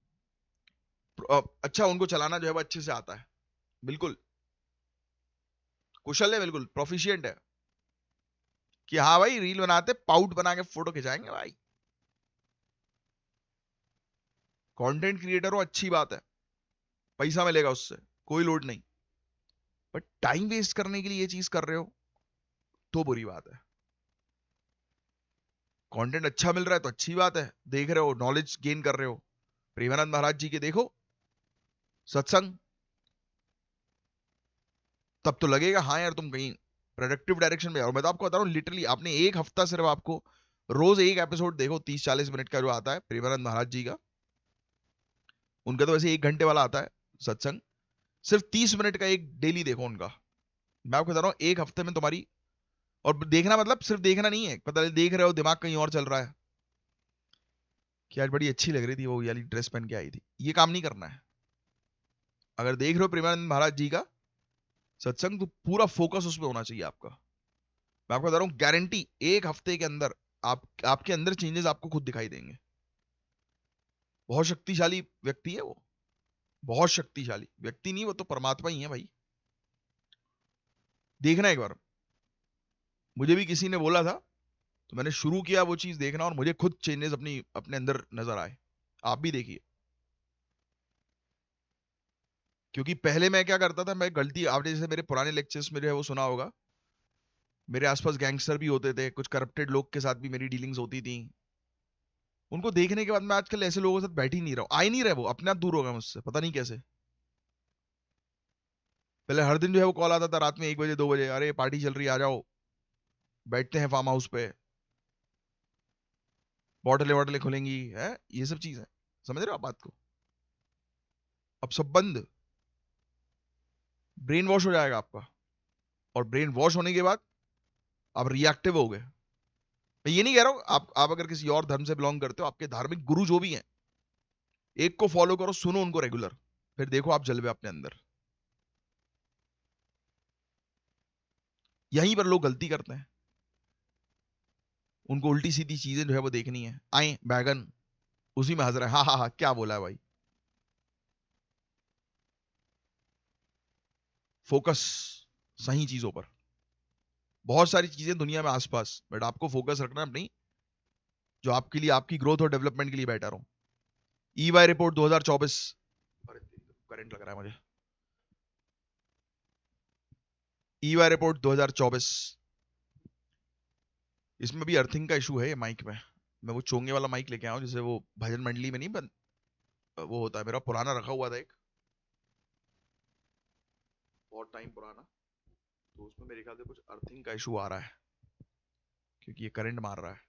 अच्छा उनको चलाना जो है वो अच्छे से आता है, बिल्कुल कुशल है, बिल्कुल प्रोफिशिएंट है। कि हाँ भाई रील बनाते, पाउट बना के फोटो खिंचाएंगे भाई। कंटेंट क्रिएटर हो अच्छी बात है, पैसा मिलेगा उससे, कोई लोड नहीं, बट टाइम वेस्ट करने के लिए ये चीज कर रहे हो तो बुरी बात है। कंटेंट अच्छा मिल रहा है तो अच्छी बात है, देख रहे हो, नॉलेज गेन कर रहे हो। प्रेमानंद महाराज जी के देखो सत्संग, तब तो लगेगा हाँ यार तुम कहीं प्रोडक्टिव डायरेक्शन में। और मैं तो आपको बता रहा हूँ लिटरली, आपने एक हफ्ता सिर्फ आपको रोज एक एपिसोड देखो, 30-40 मिनट का जो आता है प्रेमानंद महाराज जी का, उनका तो वैसे 1 घंटे वाला आता है सत्संग, सिर्फ 30 मिनट का एक डेली देखो उनका। मैं आपको बता रहा हूँ एक हफ्ते में तुम्हारी, और देखना मतलब सिर्फ देखना नहीं है, पता देख रहे हो दिमाग कहीं और चल रहा है कि आज बड़ी अच्छी लग रही थी वो वाली ड्रेस पहन के आई थी, ये काम नहीं करना है। अगर देख रहे हो प्रेमानंद महाराज जी का सत्संग तो पूरा फोकस उस पर होना चाहिए आपका। मैं आपको बता रहा हूँ गारंटी, एक हफ्ते के अंदर आपके अंदर चेंजेस आपको खुद दिखाई देंगे। बहुत शक्तिशाली व्यक्ति है वो, बहुत शक्तिशाली व्यक्ति नहीं, वो तो परमात्मा ही है भाई। देखना एक बार, मुझे भी किसी ने बोला था तो मैंने शुरू किया वो चीज देखना, और मुझे खुद चेंजेस अपने अंदर नजर आए। आप भी देखिए, क्योंकि पहले मैं क्या करता था, मैं गलती, आपने जैसे मेरे पुराने लेक्चर्स में जो है वो सुना होगा, मेरे आसपास गैंगस्टर भी होते थे, कुछ करप्टेड लोग के साथ भी मेरी डीलिंग्स होती थी। उनको देखने के बाद मैं आजकल ऐसे लोगों के साथ बैठ ही नहीं रहा हूं, आ ही नहीं रहे, वो अपने आप दूर हो गए मुझसे, पता नहीं कैसे। पहले हर दिन जो है वो कॉल आता था रात में 1 बजे 2 बजे, अरे पार्टी चल रही है आ जाओ, बैठते हैं फार्म हाउस पे, बॉटलें वॉटलें खुलेंगी है, ये सब चीज है। समझ रहे हो आप बात को? अब सब बंद, ब्रेन वॉश हो जाएगा आपका, और ब्रेन वॉश होने के बाद आप रिएक्टिव हो गए। मैं ये नहीं कह रहा हूं, आप अगर किसी और धर्म से बिलोंग करते हो, आपके धार्मिक गुरु जो भी हैं, एक को फॉलो करो, सुनो उनको रेगुलर, फिर देखो आप जलवे अपने अंदर। यहीं पर लोग गलती करते हैं, उनको उल्टी सीधी चीजें जो है वो देखनी है, आए बैगन उसी में हंस रहे हैं, हाँ हाँ हाँ क्या बोला है भाई। फोकस सही चीजों पर, बहुत सारी चीजें दुनिया में आसपास, बट आपको फोकस रखना है अपनी, जो आपके लिए आपकी ग्रोथ और डेवलपमेंट के लिए बेटर हो। ईवाई रिपोर्ट 2024, अरे करंट लग रहा है मुझे। ईवाई रिपोर्ट 2024, इसमें भी अर्थिंग का इशू है ये माइक में। मैं वो चोंगे वाला माइक लेके आया हूं, जैसे वो भजन मंडली में नहीं वो होता है, मेरा पुराना रखा हुआ था एक, बहुत टाइम पुराना, तो उसमें मेरे ख्याल से कुछ अर्थिंग का इशू आ रहा है, क्योंकि ये करंट मार रहा है।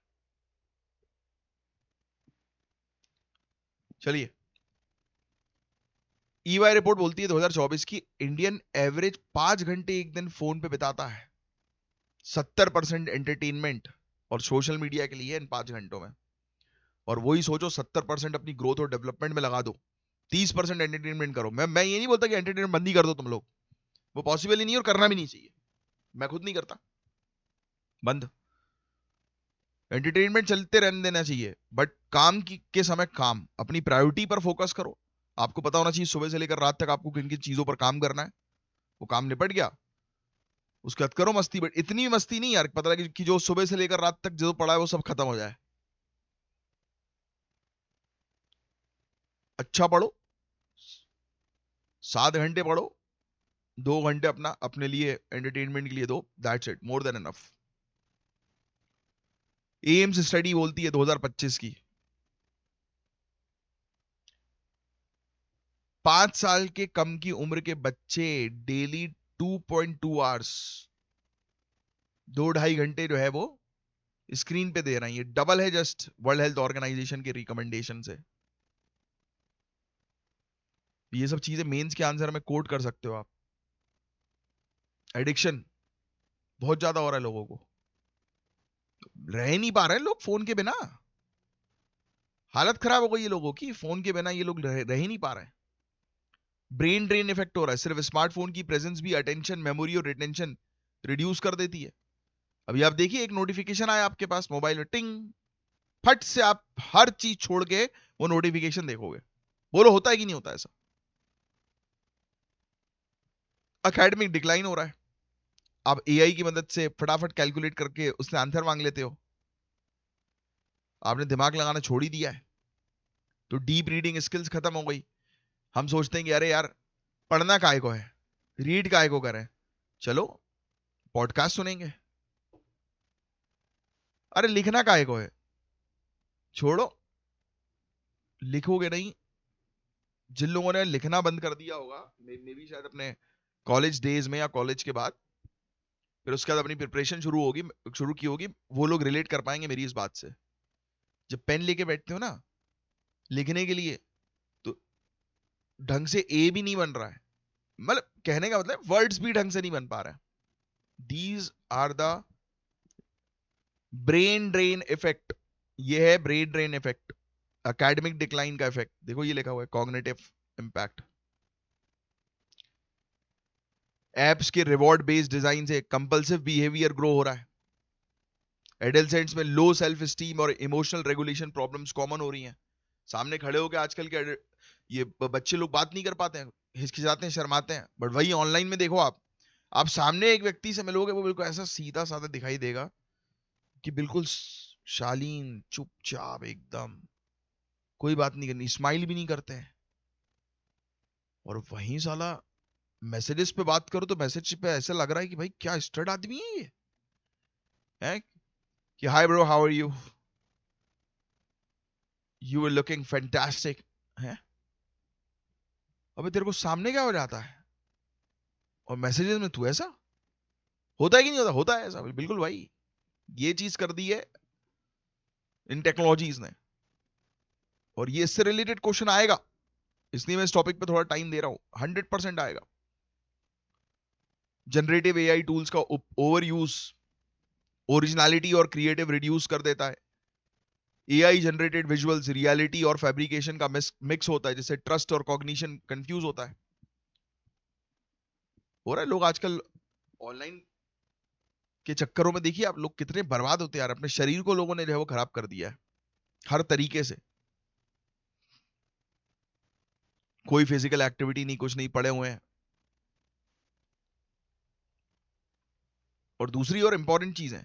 चलिए, ईवाई रिपोर्ट बोलती है 2024 की, इंडियन एवरेज 5 घंटे एक दिन फोन पे बिताता है, 70% एंटरटेनमेंट और सोशल मीडिया के लिए इन 5 घंटों में। और वही सोचो 70% अपनी ग्रोथ और डेवलपमेंट में लगा दो, 30% एंटरटेनमेंट करो। मैं ये नहीं बोलता कि एंटरटेनमेंट बंद ही कर दो तुम लोग, वो पॉसिबल ही नहीं और करना भी नहीं चाहिए, मैं खुद नहीं करता बंद, एंटरटेनमेंट चलते रहने देना चाहिए, बट काम के समय काम, अपनी प्रायोरिटी पर फोकस करो। आपको पता होना चाहिए सुबह से लेकर रात तक आपको किन किन चीजों पर काम करना है, वो काम निपट गया उसके बाद करो मस्ती, बट इतनी मस्ती नहीं यार, पता लगे कि जो सुबह से लेकर रात तक जो पड़ा है वो सब खत्म हो जाए। अच्छा पढ़ो, 7 घंटे पढ़ो, 2 घंटे अपना अपने लिए एंटरटेनमेंट के लिए दो, that's it, more than enough. AIIMS study बोलती है 2025 की, 5 साल के कम की उम्र के बच्चे डेली 2.2 आवर्स, 2-2.5 घंटे जो है वो स्क्रीन पे दे रहे हैं। ये डबल है जस्ट वर्ल्ड हेल्थ ऑर्गेनाइजेशन के रिकमेंडेशन से। ये सब चीजें मेंस के आंसर में कोट कर सकते हो आप। एडिक्शन बहुत ज्यादा हो रहा है लोगों को, रह नहीं पा रहे हैं लोग फोन के बिना, हालत खराब हो गई है लोगों की, फोन के बिना ये लोग रह ही नहीं पा रहे हैं। ब्रेन ड्रेन इफेक्ट हो रहा है, सिर्फ स्मार्टफोन की प्रेजेंस भी अटेंशन, मेमोरी और रिटेंशन रिड्यूस कर देती है। अभी आप देखिए, एक नोटिफिकेशन आया आपके पास मोबाइल में, टिंग, फट से आप हर चीज छोड़ के वो नोटिफिकेशन देखोगे। बोलो होता है कि नहीं होता ऐसा? एकेडमिक डिक्लाइन हो रहा है, आप एआई की मदद से फटाफट कैलकुलेट करके उससे आंसर मांग लेते हो। आपने दिमाग लगाना छोड़ ही दिया है, तो डीप रीडिंग स्किल्स खत्म हो गई। हम सोचते हैं कि अरे यार पढ़ना काय को है, रीड काय को करें, चलो पॉडकास्ट सुनेंगे। अरे लिखना काय को है, छोड़ो, लिखोगे नहीं। जिन लोगों ने लिखना बंद कर दिया होगा, मे भी शायद अपने कॉलेज डेज में या कॉलेज के बाद, फिर उसके बाद अपनी प्रिपरेशन शुरू की होगी, वो लोग रिलेट कर पाएंगे मेरी इस बात से। जब पेन लेके बैठते हो ना लिखने के लिए, तो ढंग से ए भी नहीं बन रहा है, मतलब कहने का मतलब वर्ड्स भी ढंग से नहीं बन पा रहा है। These are the brain drain effect. ये है brain drain effect, academic decline का इफेक्ट। देखो ये लिखा हुआ है, कॉग्निटिव इंपैक्ट। एप्स के रिवॉर्ड बेस्ड डिजाइन से कंपल्सिव बिहेवियर ग्रो हो रहा है। एडolescents में लो सेल्फ स्टीम और इमोशनल रेगुलेशन प्रॉब्लम्स कॉमन हो रही हैं। सामने खड़े होकर आजकल के ये बच्चे लोग बात नहीं कर पाते हैं, हिचकिचाते हैं, शर्माते हैं। बट वही ऑनलाइन में देखो आप सामने एक व्यक्ति से मिलोगे, वो बिल्कुल ऐसा सीधा साधा दिखाई देगा कि बिल्कुल शालीन, चुपचाप एकदम, कोई बात नहीं करनी, स्माइल भी नहीं करते हैं। और वहीं साला मैसेजेस पे बात करो तो मैसेज पे ऐसा लग रहा है कि भाई क्या स्टड आदमी है ये, है कि hi bro how are you, you are looking fantastic है। अबे तेरे को सामने क्या हो जाता है, और मैसेजेस में तू ऐसा होता है कि नहीं होता? होता है ऐसा, बिल्कुल भाई। ये चीज कर दी है इन टेक्नोलॉजीज ने, और ये इससे रिलेटेड क्वेश्चन आएगा, इसलिए मैं इस टॉपिक पे थोड़ा टाइम दे रहा हूं। 100% आएगा। जनरेटिव एआई टूल्स का ओवर यूज ओरिजिनलिटी और क्रिएटिव रिड्यूस कर देता है। एआई जनरेटेड विजुअल्स रियलिटी और फैब्रिकेशन का मिक्स होता है, जिससे ट्रस्ट और कॉग्निशन कंफ्यूज होता है। हो रहा है, लोग आजकल ऑनलाइन के चक्करों में देखिए आप लोग कितने बर्बाद होते हैं यार। अपने शरीर को लोगों ने जो है वो खराब कर दिया है हर तरीके से। कोई फिजिकल एक्टिविटी नहीं, कुछ नहीं, पड़े हुए हैं। और दूसरी और इंपॉर्टेंट चीज है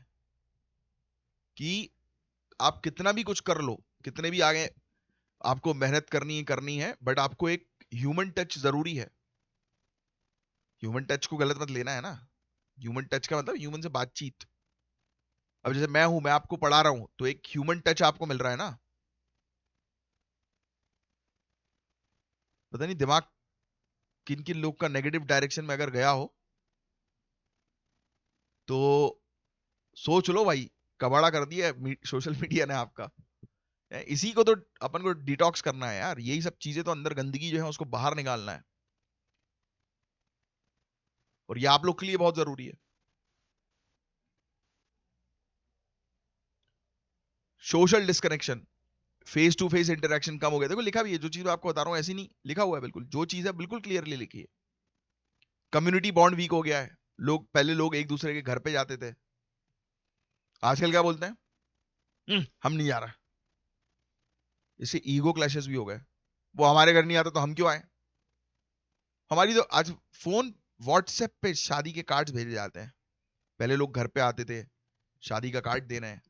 कि आप कितना भी कुछ कर लो, कितने भी आगे आपको मेहनत करनी है, बट आपको एक ह्यूमन टच जरूरी है। ह्यूमन टच को गलत मत लेना है ना। ह्यूमन टच का मतलब ह्यूमन से बातचीत। अब जैसे मैं हूं, मैं आपको पढ़ा रहा हूं, तो एक ह्यूमन टच आपको मिल रहा है ना। पता नहीं दिमाग किन किन लोग का नेगेटिव डायरेक्शन में अगर गया हो, तो सोच लो भाई, कबाड़ा कर दिया सोशल मीडिया ने आपका। इसी को तो अपन को डिटॉक्स करना है यार। यही सब चीजें तो अंदर गंदगी जो है उसको बाहर निकालना है, और ये आप लोग के लिए बहुत जरूरी है। Social disconnection, face to face interaction कम हो गया। देखो लिखा भी है, जो चीज मैं आपको बता रहा हूं ऐसी नहीं लिखा हुआ है, बिल्कुल जो चीज है बिल्कुल क्लियरली लिखी है। कम्युनिटी बॉन्ड वीक हो गया है। पहले लोग एक दूसरे के घर पे जाते थे, आजकल क्या बोलते हैं, हम नहीं जा रहा। इससे ईगो क्लैशेस भी हो गए। वो हमारे घर नहीं आता तो हम क्यों आए। हमारी तो आज फोन, व्हाट्सएप पे शादी के कार्ड्स भेजे जाते हैं। पहले लोग घर पे आते थे, शादी का कार्ड देना है।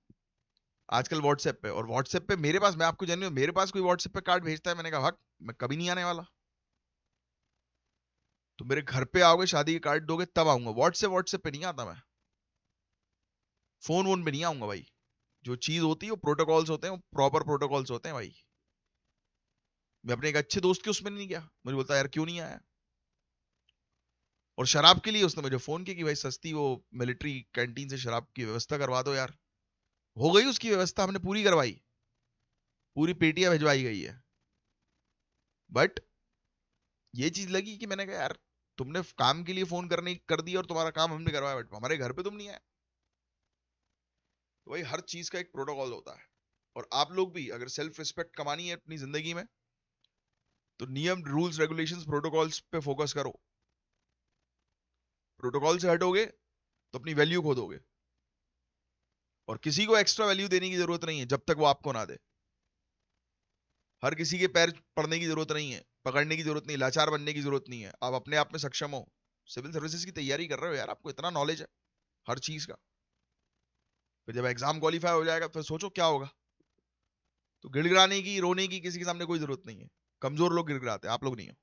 आजकल व्हाट्सएप पे, और व्हाट्सएप पे मेरे पास, मैं आपको जानू, मेरे पास कोई व्हाट्सएप पे कार्ड भेजता है, मैंने कहा हक, मैं कभी नहीं आने वाला। तो मेरे घर पे आओगे, शादी के कार्ड दोगे, तब आऊंगा। व्हाट्सएप पे नहीं आता मैं, फोन वोन पे नहीं आऊंगा भाई। जो चीज होती है वो प्रोटोकॉल्स होते हैं, वो प्रॉपर प्रोटोकॉल्स होते हैं भाई। मैं अपने एक अच्छे दोस्त के उसमें नहीं गया, मुझे बोलता यार क्यों नहीं आया। और शराब के लिए उसने मुझे फोन किया कि भाई सस्ती वो मिलिट्री कैंटीन से शराब की व्यवस्था करवा दो यार। हो गई उसकी व्यवस्था, हमने पूरी करवाई, पूरी पेटियां भिजवाई गई है। बट ये चीज लगी कि मैंने कहा यार, तुमने काम के लिए फोन करने कर दिया और तुम्हारा काम हमने करवाया, बट हमारे घर पे तुम नहीं आए। तो भाई हर चीज का एक प्रोटोकॉल होता है। और आप लोग भी अगर सेल्फ रिस्पेक्ट कमानी है अपनी जिंदगी में, तो नियम, रूल्स, रेगुलेशंस, प्रोटोकॉल्स पे फोकस करो। प्रोटोकॉल से हटोगे तो अपनी वैल्यू खो दोगे, और किसी को एक्स्ट्रा वैल्यू देने की जरूरत नहीं है जब तक वो आपको ना दे। हर किसी के पैर पड़ने की जरूरत नहीं है, पकड़ने की जरूरत नहीं, लाचार बनने की जरूरत नहीं है। आप अपने आप में सक्षम हो, सिविल सर्विसेज की तैयारी कर रहे हो यार, आपको इतना नॉलेज है हर चीज का, फिर जब एग्जाम क्वालिफाई हो जाएगा फिर सोचो क्या होगा। तो गिड़गिड़ाने की, रोने की किसी के सामने कोई जरूरत नहीं है। कमजोर लोग गिड़गिड़ाते हैं, आप लोग नहीं हो।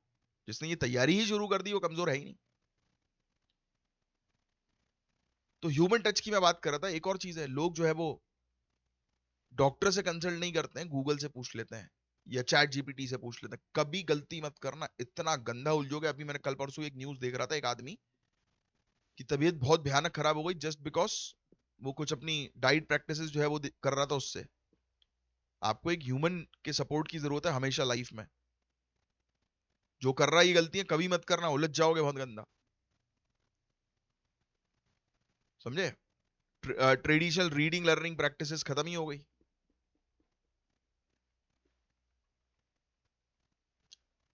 जिसने ये तैयारी ही शुरू कर दी वो कमजोर है ही नहीं। तो ह्यूमन टच की मैं बात कर रहा था। एक और चीज है, लोग जो है वो डॉक्टर से कंसल्ट नहीं करते हैं, गूगल से पूछ लेते हैं या चैट जीपीटी से पूछ लेते हैं। कभी गलती मत करना, इतना गंदा उलझोगे। अभी मैंने कल परसों एक न्यूज देख रहा था, एक आदमी की तबीयत बहुत भयानक खराब हो गई जस्ट बिकॉज वो कुछ अपनी डाइट प्रैक्टिसेस जो है वो कर रहा था उससे। आपको एक ह्यूमन के सपोर्ट की जरूरत है हमेशा लाइफ में। जो कर रहा है ये गलतियां कभी मत करना, उलझ जाओगे बहुत गंदा, समझे। ट्रेडिशनल रीडिंग लर्निंग प्रैक्टिसेस खत्म ही हो गई।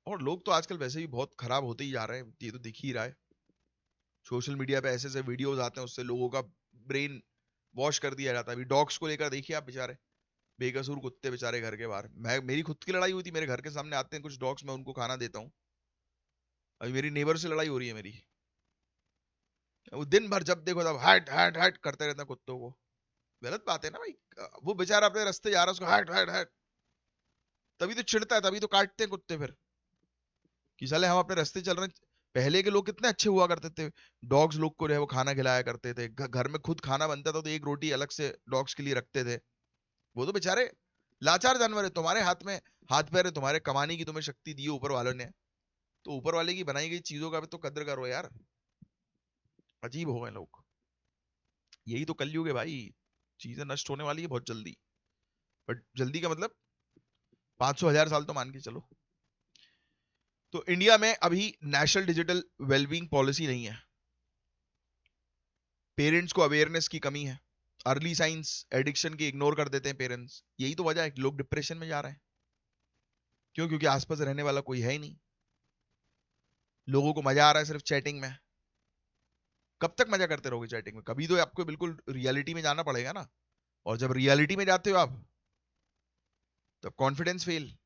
और लोग तो आजकल वैसे भी बहुत खराब होते ही जा रहे हैं, ये तो दिख ही रहा है। सोशल मीडिया पे ऐसे ऐसे वीडियोस आते हैं, उससे लोगों का ब्रेन वॉश कर दिया जाता है। अभी डॉग्स को लेकर देखिए आप, बेचारे बेकसूर कुत्ते बेचारे घर के बाहर। मैं, मेरी खुद की लड़ाई हुई थी, मेरे घर के सामने आते हैं कुछ डॉग्स, मैं उनको खाना देता हूँ। अभी मेरी नेबर से लड़ाई हो रही है मेरी। वो दिन भर जब देखो तब हट हट हट करते रहते हैं कुत्तों को। गलत बात है ना भाई। वो बेचारा अपने रास्ते जा रहा है, उसको हट हट हट, तभी तो चिढ़ता है, तभी तो काटते हैं कुत्ते फिर, कि साले हम अपने रास्ते चल रहे हैं। पहले के लोग कितने अच्छे हुआ करते थे, डॉग्स लोग को जो है वो खाना खिलाया करते थे, घर में खुद खाना बनता था तो एक रोटी अलग से डॉग्स के लिए रखते थे। वो तो बेचारे लाचार जानवर है, तुम्हारे हाथ में हाथ पैर है, तुम्हारे कमाने की तुम्हें शक्ति दी है ऊपर वालों ने, तो ऊपर वाले की बनाई गई चीजों का भी तो कद्र करो यार। अजीब हो गए लोग। यही तो कलयुग है भाई, चीजें नष्ट होने वाली है बहुत जल्दी। बट जल्दी का मतलब 500,000 साल तो मान के चलो। तो इंडिया में अभी नेशनल डिजिटल वेलबींग पॉलिसी नहीं है। पेरेंट्स को अवेयरनेस की कमी है, अर्ली साइंस एडिक्शन की इग्नोर कर देते हैं पेरेंट्स। यही तो वजह है कि लोग डिप्रेशन में जा रहे हैं। क्यों? क्योंकि आसपास रहने वाला कोई है ही नहीं। लोगों को मजा आ रहा है सिर्फ चैटिंग में। कब तक मजा करते रहोगे चैटिंग में? कभी तो आपको बिल्कुल रियलिटी में जाना पड़ेगा ना। और जब रियलिटी में जाते हो आप, तब कॉन्फिडेंस फेल।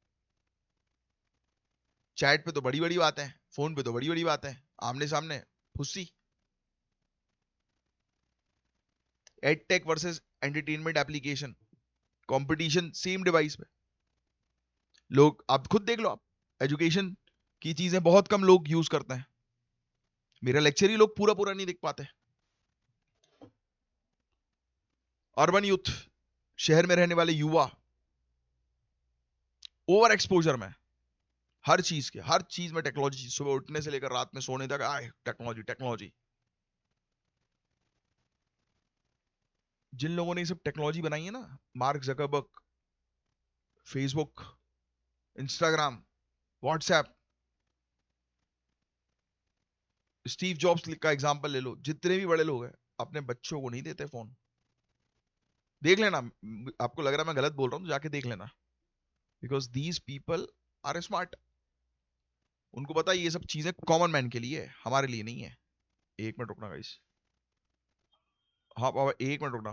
चैट पे तो बड़ी बड़ी बातें, फोन पे तो बड़ी बड़ी बातें, आमने सामने फुस्सी। Ed tech versus entertainment application, competition same device पे। लोग, आप खुद देख लो, आप एजुकेशन की चीजें बहुत कम लोग यूज करते हैं। मेरा लेक्चर ही लोग पूरा पूरा नहीं देख पाते। अर्बन यूथ, शहर में रहने वाले युवा, ओवर एक्सपोजर में हर चीज के, हर चीज में टेक्नोलॉजी, सुबह उठने से लेकर रात में सोने तक आए टेक्नोलॉजी टेक्नोलॉजी। जिन लोगों ने ये सब टेक्नोलॉजी बनाई है ना, mark Zuckerberg, Facebook, Instagram, WhatsApp, Steve jobs का एग्जांपल ले लो, जितने भी बड़े लोग हैं अपने बच्चों को नहीं देते फोन। देख लेना, आपको लग रहा है मैं गलत बोल रहा हूं तो जाके देख लेना। Because these people are smart. उनको पता है ये सब चीजें कॉमन मैन के लिए है, हमारे लिए नहीं है। एक मिनट रुकना गाइस। हाँ बाबा, एक मिनट रुकना।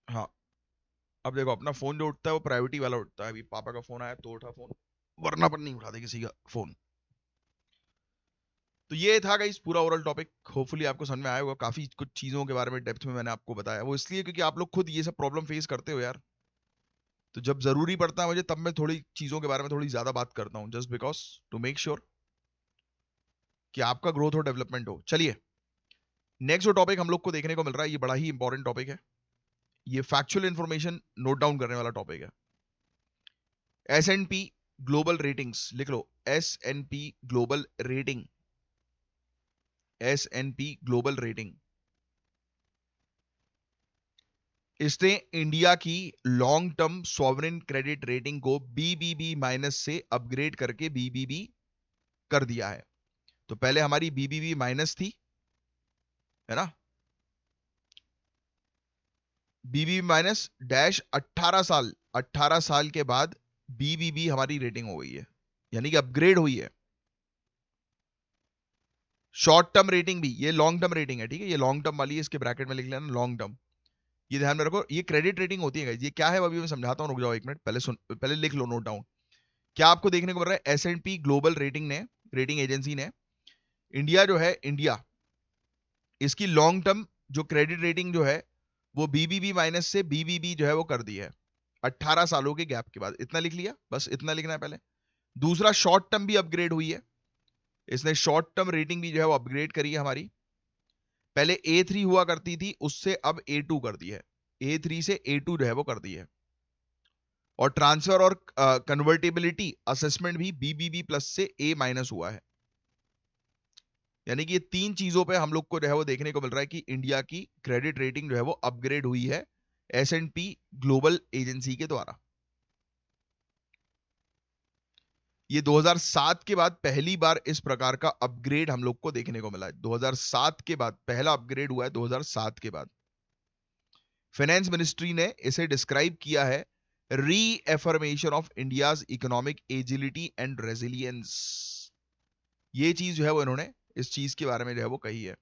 हाँ, अब देखो, अपना फोन जो उठता है वो प्राइवेटी वाला उठता है। अभी पापा का फोन आया तो उठा फोन, वरना पर नहीं उठाते किसी का फोन। तो ये था गाइस पूरा ओवरऑल टॉपिक। होपफुली आपको समझ में आया होगा। काफी कुछ चीजों के बारे में डेप्थ में मैंने आपको बताया, वो इसलिए क्योंकि आप लोग खुद ये सब प्रॉब्लम फेस करते हो यार। तो जब जरूरी पड़ता है मुझे, तब मैं थोड़ी चीजों के बारे में थोड़ी ज्यादा बात करता हूँ, just because to make sure कि आपका ग्रोथ और डेवलपमेंट हो। चलिए, नेक्स्ट जो टॉपिक हम लोग को देखने को मिल रहा है, ये बड़ा ही इंपॉर्टेंट टॉपिक है। ये फैक्चुअल इंफॉर्मेशन नोट डाउन करने वाला टॉपिक है। S&P ग्लोबल रेटिंग्स लिख लो। S&P global rating, S&P global rating. इसने इंडिया की long term sovereign credit rating को BBB माइनस से अपग्रेड करके BBB कर दिया है। तो पहले हमारी BBB माइनस थी, है ना, BBB माइनस डैश 18 साल के बाद BBB हमारी रेटिंग हो गई है, यानी कि अपग्रेड हुई है। शॉर्ट टर्म रेटिंग भी, ये लॉन्ग टर्म रेटिंग है, ठीक है, ये लॉन्ग टर्म वाली है, इसके ब्रैकेट में लिख लेना लॉन्ग टर्म। ये ध्यान में रखो, ये क्रेडिट रेटिंग होती है गाइस। ये क्या है अभी मैं समझाता हूं, रुक जाओ एक मिनट, पहले सुन, पहले लिख लो, नोट डाउन। क्या आपको देखने को मिल रहा है? S&P ग्लोबल रेटिंग ने, रेटिंग एजेंसी ने इंडिया जो है, इंडिया इसकी लॉन्ग टर्म जो क्रेडिट रेटिंग जो है वो बीबीबी माइनस से बीबीबी जो है वो कर दी है 18 सालों के गैप के बाद। इतना लिख लिया, बस इतना लिखना है पहले। दूसरा, शॉर्ट टर्म भी अपग्रेड हुई है, इसने शॉर्ट टर्म रेटिंग भी जो है वो अपग्रेड करी है हमारी। पहले A3 हुआ करती थी, उससे अब A2 कर दी है, A3 से A2 जो है वो कर दी है। और ट्रांसफर और कन्वर्टेबिलिटी असेसमेंट भी बीबीबी प्लस से A माइनस हुआ है। यानी कि ये तीन चीजों पे हम लोग को जो है वो देखने को मिल रहा है कि इंडिया की क्रेडिट रेटिंग जो है वो अपग्रेड हुई है S&P ग्लोबल एजेंसी के द्वारा। ये 2007 के बाद पहली बार इस प्रकार का अपग्रेड हम लोग को देखने को मिला है। 2007 के बाद पहला अपग्रेड हुआ है, 2007 के बाद। फाइनेंस मिनिस्ट्री ने इसे डिस्क्राइब किया है reaffirmation of India's economic agility and resilience. ये चीज जो है वो इन्होंने इस चीज के बारे में जो है वो कही है,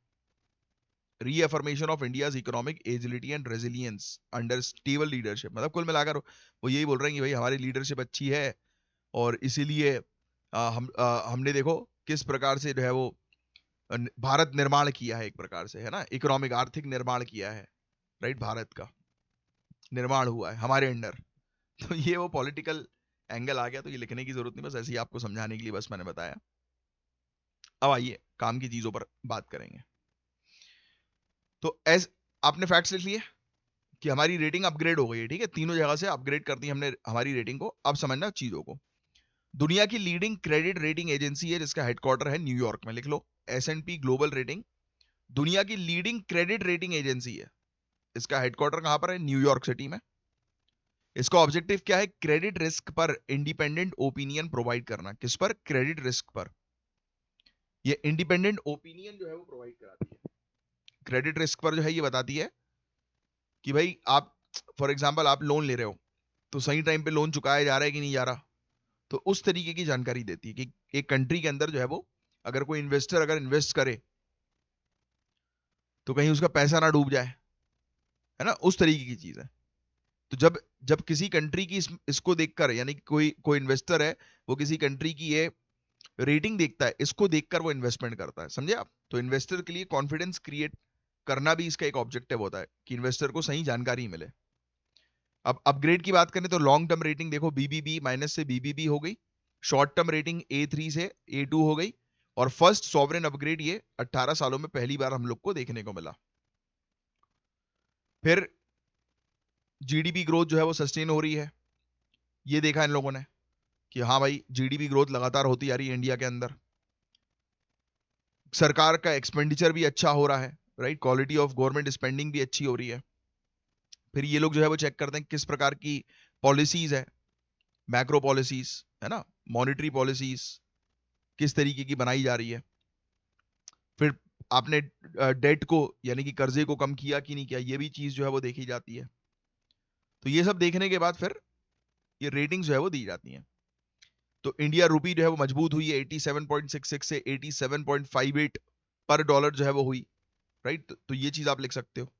reaffirmation of India's economic agility and resilience under stable leadership. मतलब कुल मिलाकर वो यही बोल रहे हैं कि भाई हमारी लीडरशिप अच्छी है और इसीलिए हमने देखो किस प्रकार से जो है वो भारत निर्माण किया है, एक प्रकार से, है ना, इकोनॉमिक आर्थिक निर्माण किया है, राइट, भारत का निर्माण हुआ है हमारे अंडर। तो ये वो पॉलिटिकल एंगल आ गया, तो ये लिखने की जरूरत नहीं, बस ऐसे ही आपको समझाने के लिए बस मैंने बताया। अब आइए काम की चीजों पर बात करेंगे। तो एज आपने फैक्ट्स लिख लिए कि हमारी रेटिंग अपग्रेड हो गई है, ठीक है, तीनों जगह से अपग्रेड कर दी हमने हमारी रेटिंग को। अब समझना चीजों को। दुनिया की लीडिंग क्रेडिट रेटिंग एजेंसी है जिसका हेडक्वार्टर है न्यूयॉर्क में, लिख लो, S&P ग्लोबल रेटिंग दुनिया की लीडिंग क्रेडिट रेटिंग एजेंसी है। इसका हेडक्वार्टर कहां पर है? न्यूयॉर्क सिटी में। इसका ऑब्जेक्टिव क्या है? क्रेडिट रिस्क पर इंडिपेंडेंट ओपिनियन प्रोवाइड करना। किस पर? क्रेडिट रिस्क पर। ये इंडिपेंडेंट ओपिनियन जो है वो प्रोवाइड कराती है क्रेडिट रिस्क पर, जो है ये बताती है कि भाई आप फॉर एग्जांपल आप लोन ले रहे हो तो सही टाइम पे लोन चुकाया जा रहा है कि नहीं जा रहा, तो उस तरीके की जानकारी देती है कि एक कंट्री के अंदर जो है वो अगर कोई इन्वेस्टर अगर इन्वेस्ट करे तो कहीं उसका पैसा ना डूब जाए, है ना, उस तरीके की चीज है। तो जब जब किसी कंट्री की इसको देखकर, यानी कोई कोई इन्वेस्टर है वो किसी कंट्री की ये रेटिंग देखता है, इसको देखकर वो इन्वेस्टमेंट करता है, समझे आप? तो इन्वेस्टर के लिए कॉन्फिडेंस क्रिएट करना भी इसका एक ऑब्जेक्टिव होता है कि इन्वेस्टर को सही जानकारी मिले। अब अपग्रेड की बात करें तो लॉन्ग टर्म रेटिंग देखो बीबीबी माइनस से बीबीबी हो गई, शॉर्ट टर्म रेटिंग A3 से A2 हो गई, और फर्स्ट सॉवरेन अपग्रेड ये 18 सालों में पहली बार हम लोग को देखने को मिला। फिर जीडीपी ग्रोथ जो है वो सस्टेन हो रही है, ये देखा इन लोगों ने कि हाँ भाई जीडीपी ग्रोथ लगातार होती आ रही है इंडिया के अंदर। सरकार का एक्सपेंडिचर भी अच्छा हो रहा है, right, quality of government spending भी अच्छी हो रही है। फिर ये लोग जो है वो चेक करते हैं किस प्रकार की पॉलिसीज है, मैक्रो पॉलिसीज, है ना, मॉनेटरी पॉलिसीज किस तरीके की बनाई जा रही है। फिर आपने डेट को यानी कि कर्जे को कम किया कि नहीं किया, ये भी चीज जो है वो देखी जाती है। तो ये सब देखने के बाद फिर ये रेटिंग्स जो है वो दी जाती हैं। तो इंडिया रुपी जो है वो मजबूत हुई है, 87.66 से 87.58 पर डॉलर जो है वो हुई, राइट। तो ये चीज आप लिख सकते हो।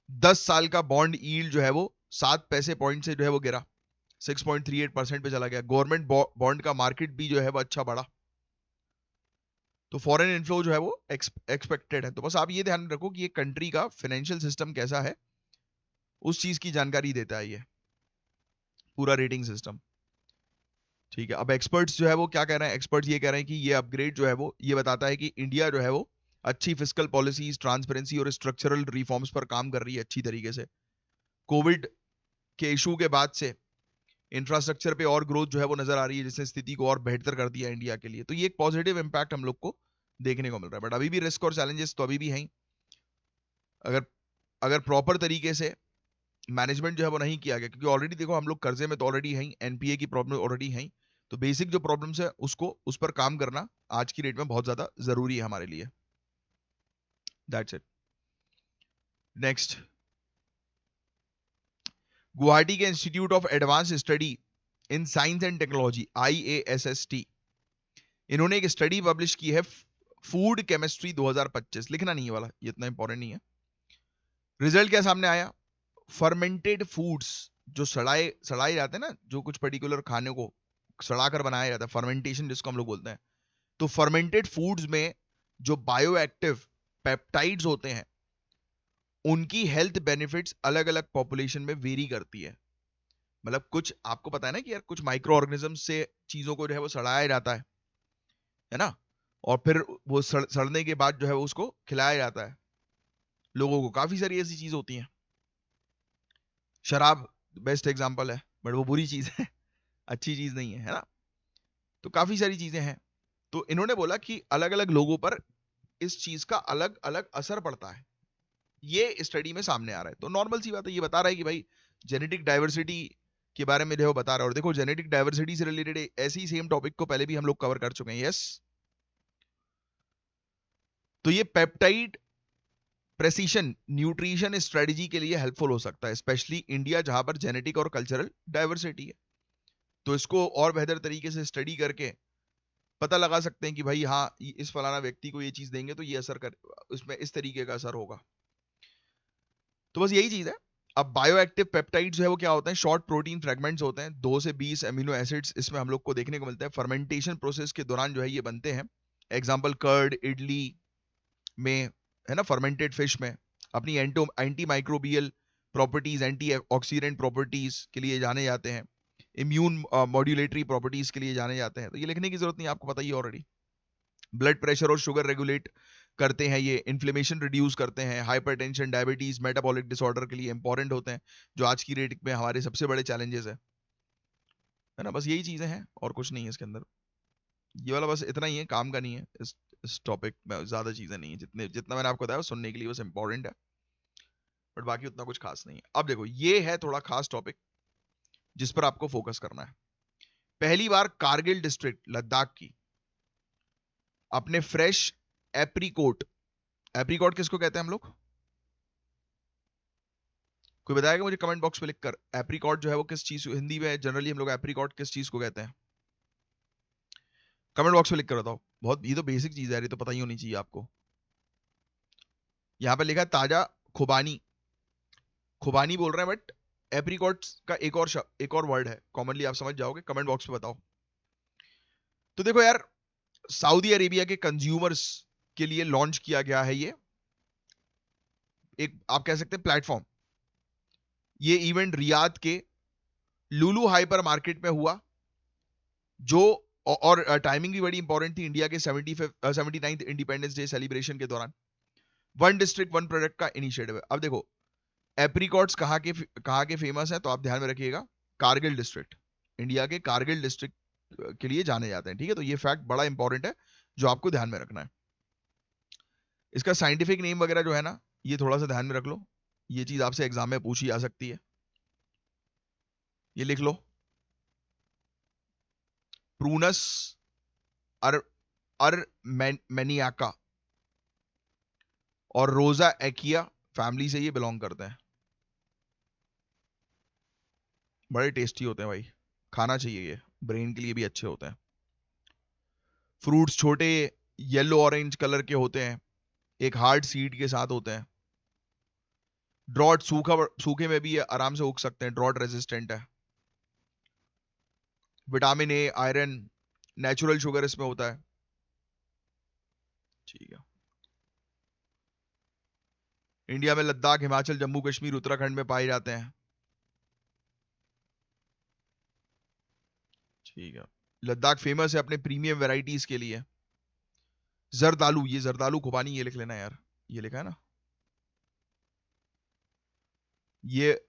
10 साल का बॉन्ड यील्ड जो है वो 7 पैसे पॉइंट से जो है वो गिरा, 6.38% पे चला गया। गवर्नमेंट बॉन्ड का मार्केट भी जो है वो अच्छा बढ़ा। तो फॉरेन इनफ्लो जो है वो एक्सपेक्टेड है। तो बस आप ये ध्यान रखो कि ये कंट्री का फाइनेंशियल सिस्टम कैसा है, उस चीज की जानकारी देता है ये पूरा रेटिंग सिस्टम, ठीक है। अब एक्सपर्ट्स जो है वो क्या कह रहे हैं? एक्सपर्ट्स ये कह रहे हैं कि ये अपग्रेड जो है वो ये बताता है कि इंडिया जो है वो अच्छी फिस्कल पॉलिसीज, ट्रांसपेरेंसी और स्ट्रक्चरल रिफॉर्म्स पर काम कर रही है अच्छी तरीके से। कोविड के इशू के बाद से इंफ्रास्ट्रक्चर पे और ग्रोथ जो है वो नजर आ रही है, जिसने स्थिति को और बेहतर कर दिया इंडिया के लिए। तो ये एक पॉजिटिव इंपैक्ट हम लोग को देखने को मिल रहा है। बट अभी भी रिस्क और चैलेंजेस तो अभी भी हैं। अगर अगर प्रॉपर तरीके से मैनेजमेंट जो है वो नहीं किया गया, क्योंकि ऑलरेडी देखो हम लोग कर्जे में तो ऑलरेडी हैं, एनपीए की प्रॉब्लम ऑलरेडी हैं। तो बेसिक जो प्रॉब्लम्स है उसको उस पर काम करना आज की डेट में बहुत ज्यादा जरूरी है हमारे लिए। That's it. नेक्स्ट, गुवाहाटी के institute of advance study in science and technology IASST, इन्होंने एक स्टडी पब्लिश की है फूड केमिस्ट्री 2025। लिखना नहीं है वाला, ये इतना इंपॉर्टेंट नहीं है। रिजल्ट क्या सामने आया? फर्मेंटेड फूड्स, जो सड़ाए सड़ाए जाते हैं ना, जो कुछ पर्टिकुलर खाने को सड़ा कर बनाया जाता है, फर्मेंटेशन जिसको हम लोग बोलते हैं, तो फर्मेंटेड फूड्स में जो बायोएक्टिव पेप्टाइड्स होते हैं उनकी हेल्थ बेनिफिट्स अलग अलग पॉपुलेशन में वेरी करती है। मतलब कुछ आपको पता है ना कि यार कुछ माइक्रो ऑर्गेनिज्म से चीजों को जो है वो सड़ाया जाता है ना, और फिर वो सड़ने के बाद जो है वो उसको खिलाया जाता है लोगों को। काफी सारी ऐसी चीज होती हैं। शराब बेस्ट एग्जांपल है, बट वो बुरी चीज है, अच्छी चीज नहीं है, है ना। तो काफी सारी चीजें हैं। तो इन्होंने बोला कि अलग अलग लोगों पर इस चीज का अलग अलग असर पड़ता है। ये स्टडी में सामने आ रहा है। तो नॉर्मल सी बात है, ये बता रहा है कि भाई जेनेटिक डाइवर्सिटी के बारे में जो बता रहा है। और देखो जेनेटिक डाइवर्सिटी से रिलेटेड ऐसे ही सेम टॉपिक को पहले भी हम लोग कवर कर चुके हैं। यस, तो ये पेप्टाइड प्रेसिशन न्यूट्रिशन स्ट्रेटजी के लिए हेल्पफुल हो सकता है, स्पेशली इंडिया जहां पर जेनेटिक और कल्चरल डाइवर्सिटी है। तो इसको और बेहतर तरीके से स्टडी करके पता लगा सकते हैं कि भाई हाँ, इस फलाना व्यक्ति को ये चीज देंगे तो ये असर कर, उसमें इस तरीके का असर होगा। तो बस यही चीज है। अब बायोएक्टिव पेप्टाइड्स जो है वो क्या होते हैं? शॉर्ट प्रोटीन फ्रेगमेंट्स होते हैं, 2 से 20 अमीनो एसिड्स इसमें हम लोग को देखने को मिलता है। फर्मेंटेशन प्रोसेस के दौरान जो है ये बनते हैं। एग्जांपल कर्ड, इडली में, है ना, फर्मेंटेड फिश में अपनी anti microbial properties, anti oxidant properties के लिए जाने जाते हैं, इम्यून मॉड्यूलेटरी प्रॉपर्टीज के लिए जाने जाते हैं। तो ये लिखने की जरूरत नहीं, आपको पता ही ऑलरेडी। ब्लड प्रेशर और शुगर रेगुलेट करते हैं, ये इन्फ्लेमेशन रिड्यूस करते हैं, हाइपरटेंशन, डायबिटीज, मेटाबॉलिक डिसऑर्डर के लिए इंपॉर्टेंट होते हैं, जो आज की डेट में हमारे सबसे बड़े चैलेंजेस है ना। बस यही चीजें हैं और कुछ नहीं है इसके अंदर। ये वाला बस इतना ही है, काम का नहीं है। इस टॉपिक में ज्यादा चीजें नहीं है, जितना मैंने आपको बताया सुनने के लिए बस इंपॉर्टेंट है, बट बाकी उतना कुछ खास नहीं है। अब देखो ये है थोड़ा खास टॉपिक जिस पर आपको फोकस करना है। पहली बार कारगिल डिस्ट्रिक्ट लद्दाख की अपने फ्रेश एप्रीकोट, एप्रीकॉट किसको कहते हैं हम लोग? कोई बताएगा मुझे कमेंट बॉक्स में लिखकर? एप्रीकॉट जो है वो किस चीज, हिंदी में जनरली हम लोग एप्रीकॉट किस चीज को कहते हैं? कमेंट बॉक्स में लिख कर बताओ। बहुत, ये तो बेसिक चीज है, ये तो पता ही होनी चाहिए आपको। यहां पे लिखा है ताजा खुबानी, खुबानी बोल रहे हैं, बट एप्रीकॉट का एक और वर्ड है, कॉमनली आप समझ जाओगे। कमेंट बॉक्स में बताओ। तो देखो यार, सऊदी अरेबिया के कंज्यूमर्स के लिए लॉन्च किया गया है ये एक, आप कह सकते हैं, प्लेटफॉर्म। ये इवेंट रियाद के लुलु हाइपर मार्केट में हुआ, जो और टाइमिंग भी बड़ी इंपॉर्टेंट थी, इंडिया के 79th इंडिपेंडेंस डे सेलिब्रेशन के दौरान। वन डिस्ट्रिक्ट वन प्रोडक्ट का इनिशिएटिव है। अब देखो एप्रीकॉट्स कहाँ के फेमस है, तो आप ध्यान में रखिएगा, कारगिल डिस्ट्रिक्ट, इंडिया के कारगिल डिस्ट्रिक्ट के लिए जाने जाते हैं। ठीक है, तो ये फैक्ट बड़ा इंपॉर्टेंट है जो आपको ध्यान में रखना है। इसका साइंटिफिक नेम वगैरह जो है ना, ये थोड़ा सा ध्यान में रख लो, ये चीज आपसे एग्जाम में पूछी जा सकती है। ये लिख लो, प्रूनस अर मैनियाका, और रोजा एकिया फैमिली से ये बिलोंग करते हैं। बड़े टेस्टी होते हैं भाई, खाना चाहिए, ये ब्रेन के लिए भी अच्छे होते हैं। फ्रूट्स छोटे येलो ऑरेंज कलर के होते हैं, एक हार्ड सीड के साथ होते हैं। ड्रॉट, सूखे में भी ये आराम से उग सकते हैं, ड्रॉट रेजिस्टेंट है। Vitamin A, iron, natural sugar इसमें होता है। ठीक है, इंडिया में लद्दाख, हिमाचल, जम्मू कश्मीर, उत्तराखंड में पाए जाते हैं। ठीक है, लद्दाख फेमस है अपने प्रीमियम वैरायटीज के लिए। जरदालू, ये जरदालू खुबानी, ये लिख लेना यार, ये लिखा है ना, ये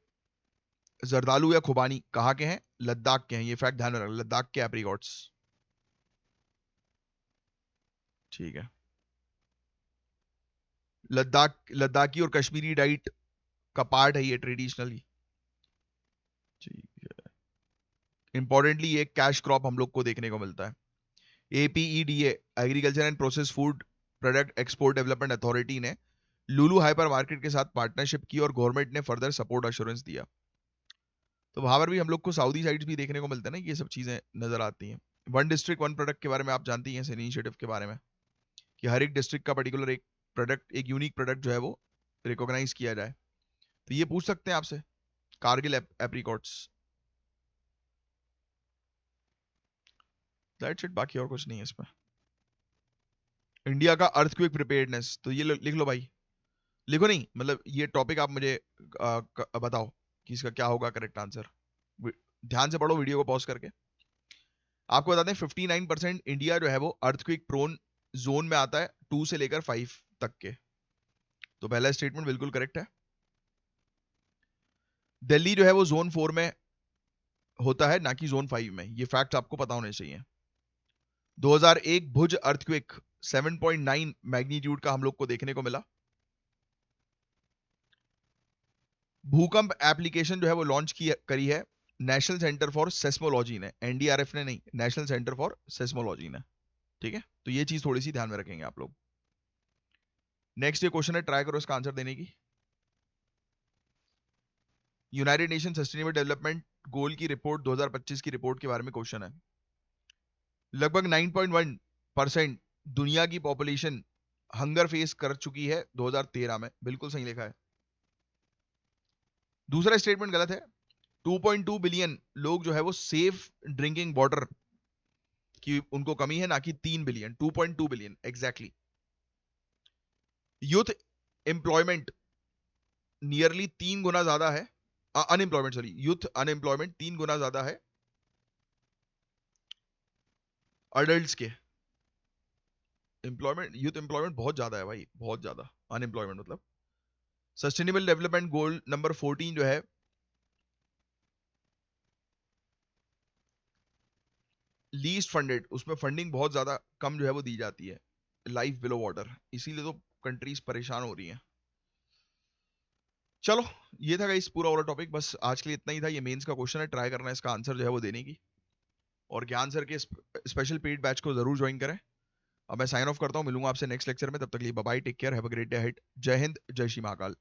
जरदालू या खुबानी कहाँ के हैं? लद्दाख के हैं। ये फैक्ट ध्यान में रखना, लद्दाख के एप्रीकॉट्स। ठीक है, लद्दाखी और कश्मीरी डाइट का पार्ट है ये ट्रेडिशनली। ठीक है, इंपॉर्टेंटली ये कैश क्रॉप हम लोग को देखने को मिलता है। APEDA, agriculture and process food product export development authority ने लुलु हाइपर मार्केट के साथ पार्टनरशिप की और गवर्नमेंट ने फर्दर सपोर्ट अश्योरेंस दिया। तो वहां पर भी हम लोग को सऊदी साइड्स भी देखने को मिलता है ना, ये सब चीजें नजर आती हैं। वन डिस्ट्रिक्ट वन प्रोडक्ट के बारे में आप जानती हैं, इस इनिशिएटिव के बारे में, कि हर एक डिस्ट्रिक्ट का पर्टिकुलर एक प्रोडक्ट, एक यूनिक प्रोडक्ट जो है वो रिकॉग्नाइज किया जाए। तो ये पूछ सकते हैं आपसे, कारगिल एप्रीकॉट्स, दैट्स इट, बाकी और कुछ नहीं है इसमें। इंडिया का अर्थक्वेक प्रिपेयर्डनेस, तो ये लिख लो भाई, लिखो नहीं, मतलब ये टॉपिक आप मुझे बताओ कि इसका क्या होगा करेक्ट आंसर। ध्यान से पढ़ो वीडियो को पॉज करके। आपको बता दें 59% इंडिया जो है वो अर्थक्वेक प्रोन जोन में आता है, 2 से लेकर 5 तक के। तो पहला स्टेटमेंट बिल्कुल करेक्ट है। दिल्ली जो है वो जोन 4 में होता है, ना कि जोन 5 में, ये फैक्ट आपको पता होने चाहिए। 2001 भुज अर्थक्वेक 7.9 मैग्नीट्यूड का हम लोग को देखने को मिला। भूकंप एप्लीकेशन जो है वो लॉन्च करी है नेशनल सेंटर फॉर सेस्मोलॉजी ने, एनडीआरएफ ने नहीं, नेशनल सेंटर फॉर सेस्मोलॉजी ने। ठीक है, तो ये चीज थोड़ी सी ध्यान में रखेंगे आप लोग। नेक्स्ट ये क्वेश्चन है, ट्राई करो इसका आंसर देने की। United nation sustainable development goal की रिपोर्ट 2025 की रिपोर्ट के बारे में क्वेश्चन है। लगभग 9.1% दुनिया की पॉपुलेशन हंगर फेस कर चुकी है 2013 में, बिल्कुल सही लिखा है। दूसरा स्टेटमेंट गलत है। 2.2 बिलियन लोग जो है वो सेफ ड्रिंकिंग वाटर की उनको कमी है, ना कि 3 billion. 2.2 billion exactly. Youth employment nearly 3 गुना ज्यादा है, अनएम्प्लॉयमेंट सॉरी, यूथ अनएम्प्लॉयमेंट 3 गुना ज्यादा है अडल्ट्स के। एम्प्लॉयमेंट, यूथ एम्प्लॉयमेंट बहुत ज्यादा है भाई, बहुत ज्यादा। अनएम्प्लॉयमेंट मतलब। सस्टेनेबल डेवलपमेंट गोल नंबर 14 जो है लीस्ट फंडेड, उसमें फंडिंग बहुत ज्यादा कम जो है वो दी जाती है, लाइफ बिलो वाटर, इसीलिए तो कंट्रीज परेशान हो रही हैं। चलो, ये था गाइस पूरा वाला टॉपिक, बस आज के लिए इतना ही था। ये मेंस का क्वेश्चन है, ट्राई करना है इसका आंसर जो है वो देने की। और ज्ञान सर के स्पेशल पेड बैच को जरूर ज्वाइन करें। अब मैं साइन ऑफ करता हूँ, मिलूंगा आपसे नेक्स्ट लेक्चर में, तब तक के लिए bye bye, take care, have a great day ahead. जय हिंद, जय श्री महाकाल।